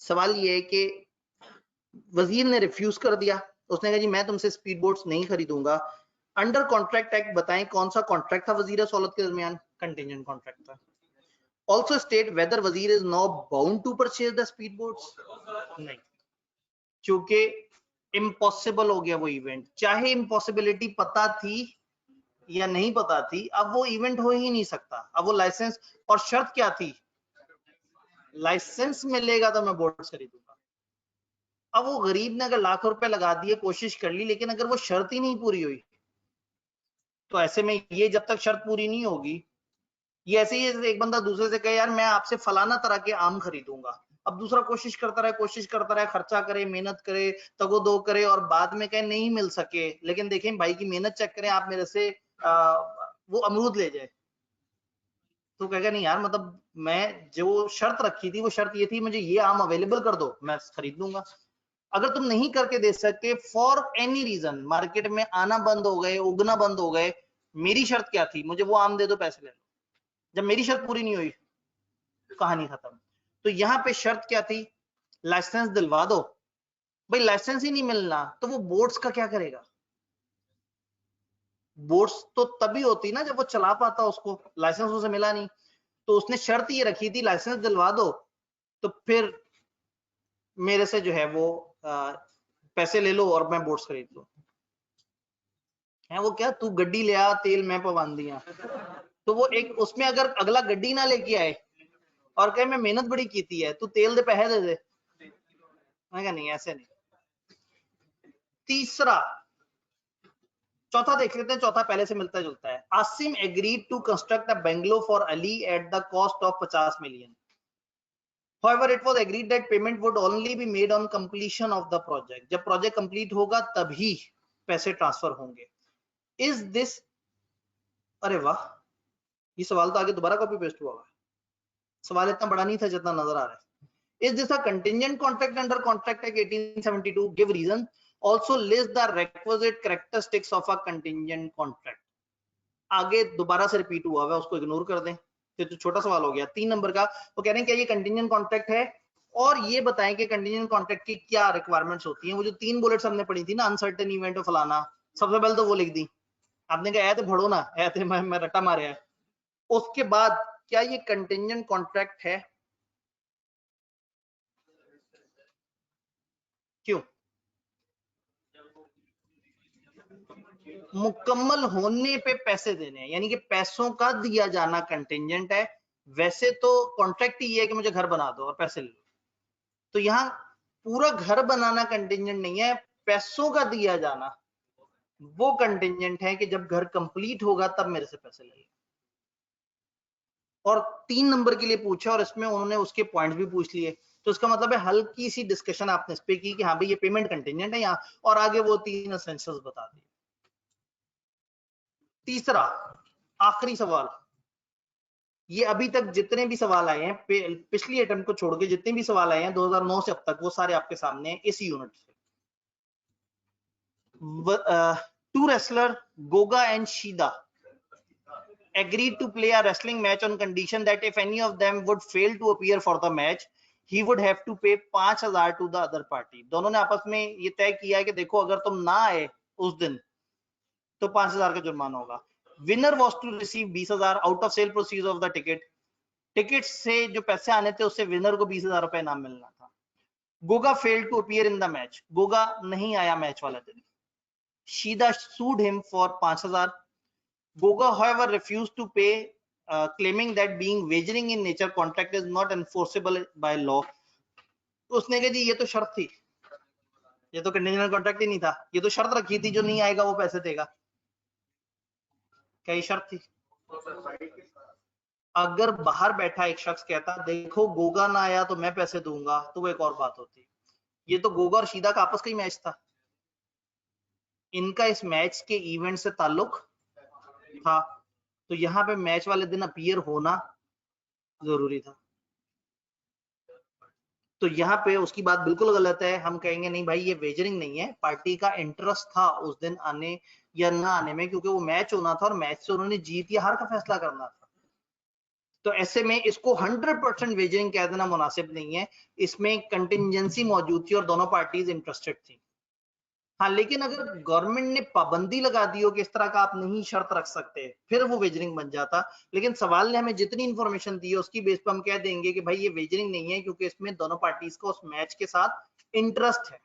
सवाल ये है कि वजीर ने रिफ्यूज कर दिया. उसने कहा जी मैं तुमसे स्पीड बोट्स नहीं खरीदूंगा. अंडर कॉन्ट्रैक्ट एक्ट बताएं कौन सा कॉन्ट्रैक्ट था वजीर सोलत के दरमियान? कंटिंजेंट कॉन्ट्रैक्ट था. Also state whether Wazir is now bound to purchase the speed boats. नहीं, क्योंकि इम्पॉसिबल हो गया वो इवेंट. चाहे इम्पॉसिबिलिटी पता थी या नहीं पता थी, अब वो इवेंट हो ही नहीं सकता. अब वो लाइसेंस, और शर्त क्या थी? लाइसेंस मिलेगा तो मैं बोट्स खरीदूंगा. अब वो गरीब ने अगर लाख रुपए लगा दिए, कोशिश कर ली, लेकिन अगर वो शर्त ही नहीं पूरी हुई, तो ऐसे में ये जब तक शर्त पूरी नहीं होगी, ये ऐसे ही एक बंदा दूसरे से कहे यार मैं आपसे फलाना तरह के आम खरीदूंगा. अब दूसरा कोशिश करता रहे, खर्चा करे, मेहनत करे, तगो दो करे, और बाद में कहे नहीं मिल सके. लेकिन देखें भाई की मेहनत चेक करें, आप मेरे से वो अमरूद ले जाए, तो कहेगा नहीं यार, मतलब मैं जो शर्त रखी थी वो शर्त ये थी मुझे ये आम अवेलेबल कर दो, मैं खरीद लूंगा. अगर तुम नहीं करके दे सके फॉर एनी रीजन, मार्केट में आना बंद हो गए, उगना बंद हो गए, मेरी शर्त क्या थी? मुझे वो आम दे दो, पैसे ले लो. जब मेरी शर्त पूरी नहीं हुई, कहानी खत्म. तो यहाँ पे शर्त क्या थी? लाइसेंस दिलवा दो. भाई लाइसेंस ही नहीं मिलना तो वो बोट्स का क्या करेगा? बोट्स तो तभी होती ना जब वो चला पाता, उसको लाइसेंस उसे मिला नहीं. तो उसने शर्त ये रखी थी लाइसेंस दिलवा दो, तो फिर मेरे से जो है वो पैसे ले लो और मैं बोट्स खरीद लो. है वो क्या, तू गड्डी ले आ, तेल मैं पवान दिया. तो वो एक उसमें अगर अगला गड्डी ना लेके आए और कहे मैं मेहनत बड़ी की थी है, तू तेल दे पैसे दे दे, मैं कहा नहीं ऐसे नहीं. तीसरा, चौथा देख लेते हैं. चौथा पहले से मिलता जुलता है. Asim agreed to construct a bungalow for Ali at the cost of 50 million. However, it was agreed that payment would only be made on completion of the project. जब प्रोजेक्ट कंप्लीट होगा तभी पैसे ट्रांसफर होंगे. Is this, अरे वाह, ये सवाल तो आगे दोबारा कॉपी पेस्ट हुआ है. सवाल इतना बड़ा नहीं था जितना नजर आ रहा है. Is this a contingent contract under Contract Act 1872? Give reason. Also list the requisite characteristics of a contingent contract. आगे दोबारा से रिपीट हुआ है, उसको इग्नोर कर दें. तो छोटा सवाल हो गया. 3 नंबर का वो कह रहे हैं क्या ये कंटिंजेंट कॉन्ट्रैक्ट है, और ये बताएं कि कंटिंजेंट कॉन्ट्रैक्ट की क्या रिक्वायरमेंट्स होती हैं. वो जो 3 बुलेट्स हमने पढ़ी थी ना, अनसर्टेन इवेंट और फलाना, सबसे पहले तो वो लिख दी आपने. कहा ऐ तो पढ़ो ना, ऐ थे मैं रट्टा मारे है. उसके बाद क्या ये कंटिंजेंट कॉन्ट्रैक्ट है? क्यों? मुकम्मल होने पे पैसे देने हैं, यानी कि पैसों का दिया जाना कंटिंजेंट है. वैसे तो कॉन्ट्रैक्ट ही है कि मुझे घर बना दो और पैसे ले लो. तो यहाँ पूरा घर बनाना कंटिंजेंट नहीं है, पैसों का दिया जाना वो कंटिंजेंट है कि जब घर कंप्लीट होगा तब मेरे से पैसे ले लो. और 3 नंबर के लिए पूछा और इसमें उन्होंने उसके पॉइंट्स भी पूछ लिए. तो इसका मतलब है हल्की सी डिस्कशन आपने इस पे की कि हाँ भाई ये पेमेंट कंटिंजेंट है यहाँ, और आगे वो 3 एसेंशियल्स बता दिए. तीसरा आखिरी सवाल, ये अभी तक जितने भी सवाल आए हैं पिछली अटेम्प्ट को छोड़ के जितने भी सवाल आए हैं 2009 से अब तक, वो सारे आपके सामने हैं इस यूनिट से. Two wrestler Goga and Shida agreed to play a wrestling match on condition that if any of them would fail to appear for the match, he would have to pay 5,000 to the other party. दोनों ने आपस में ये तय किया है कि देखो अगर तुम ना आए उस दिन तो 5,000 का जुर्माना होगा. Winner was to receive 20,000 out of sale proceeds of the ticket. Ticket से जो पैसे आने थे उससे विनर को 20,000 रुपए इनाम मिलना था. Goga failed to appear in the match. Goga नहीं आया मैच वाले दिन. शीदा sued him for 5,000. Goga however refused to pay, claiming that being wagering in nature contract is not enforceable by law. उसने कहा जी ये तो शर्त थी, ये तो कंडीशनल कॉन्ट्रैक्ट ही नहीं था, ये तो शर्त रखी थी जो नहीं आएगा वो पैसे देगा. क्या ये शर्त थी? अगर बाहर बैठा एक शख्स कहता देखो गोगा ना आया तो मैं पैसे दूंगा, तो वो एक और बात होती. ये तो गोगा और शीदा का आपस का ही मैच था, इनका इस मैच के इवेंट से ताल्लुक था, तो यहाँ पे मैच वाले दिन अपीयर होना जरूरी था। तो यहाँ पे उसकी बात बिल्कुल गलत है। हम कहेंगे नहीं भाई ये वेजरिंग नहीं है, पार्टी का इंटरेस्ट था उस दिन आने या ना आने में, क्योंकि वो मैच होना था और मैच से उन्होंने जीत या हार का फैसला करना था। तो ऐसे में इसको 100% वेजरिंग कह देना मुनासिब नहीं है, इसमें कंटिजेंसी मौजूद थी और दोनों पार्टीज इंटरेस्टेड थी। हाँ, लेकिन अगर गवर्नमेंट ने पाबंदी लगा दी हो कि इस तरह का आप नहीं शर्त रख सकते, फिर वो वेजरिंग बन जाता। लेकिन सवाल ने हमें जितनी इंफॉर्मेशन दी है उसकी बेस पर हम कह देंगे कि भाई ये वेजरिंग नहीं है, क्योंकि इसमें दोनों पार्टीज को उस मैच के साथ इंटरेस्ट है।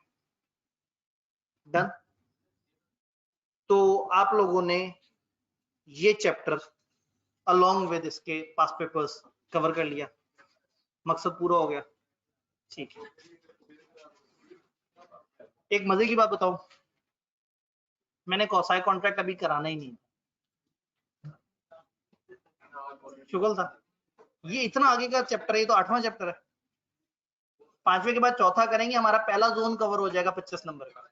डन। तो आप लोगों ने ये चैप्टर अलोंग विद इसके पास पेपर्स कवर कर लिया, मकसद पूरा हो गया। ठीक है, एक मजे की बात बताऊं, मैंने कॉसाई कॉन्ट्रैक्ट अभी कराना ही नहीं, शुगल था। ये इतना आगे का चैप्टर है, ये तो 8वां चैप्टर है, 5वें के बाद चौथा करेंगे, हमारा पहला जोन कवर हो जाएगा 25 नंबर का।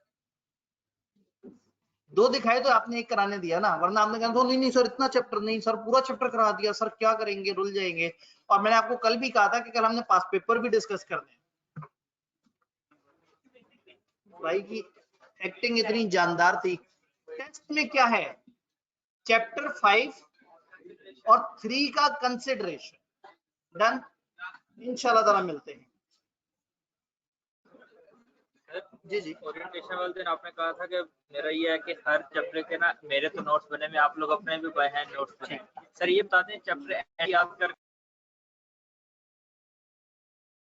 2 दिखाए तो आपने 1 कराने दिया ना, वरना आपने कहा नहीं नहीं सर इतना चैप्टर नहीं सर, पूरा चैप्टर करा दिया सर, क्या करेंगे, रुल जाएंगे। और मैंने आपको कल भी कहा था कि कल हमने पास पेपर भी डिस्कस करने हैं। भाई की एक्टिंग इतनी जानदार थी। टेक्स्ट में क्या है, चैप्टर 5 और 3 का कंसिडरेशन। डन, इंशाल्लाह ताला मिलते हैं। जी जी, ओरिएंटेशन वाले दिन आपने कहा था कि मेरा ये है कि हर चैप्टर के ना मेरे तो नोट्स बने में, आप लोग अपने भी बाय हैंड नोट्स बने। सर ये बता दें चैप्टर याद कर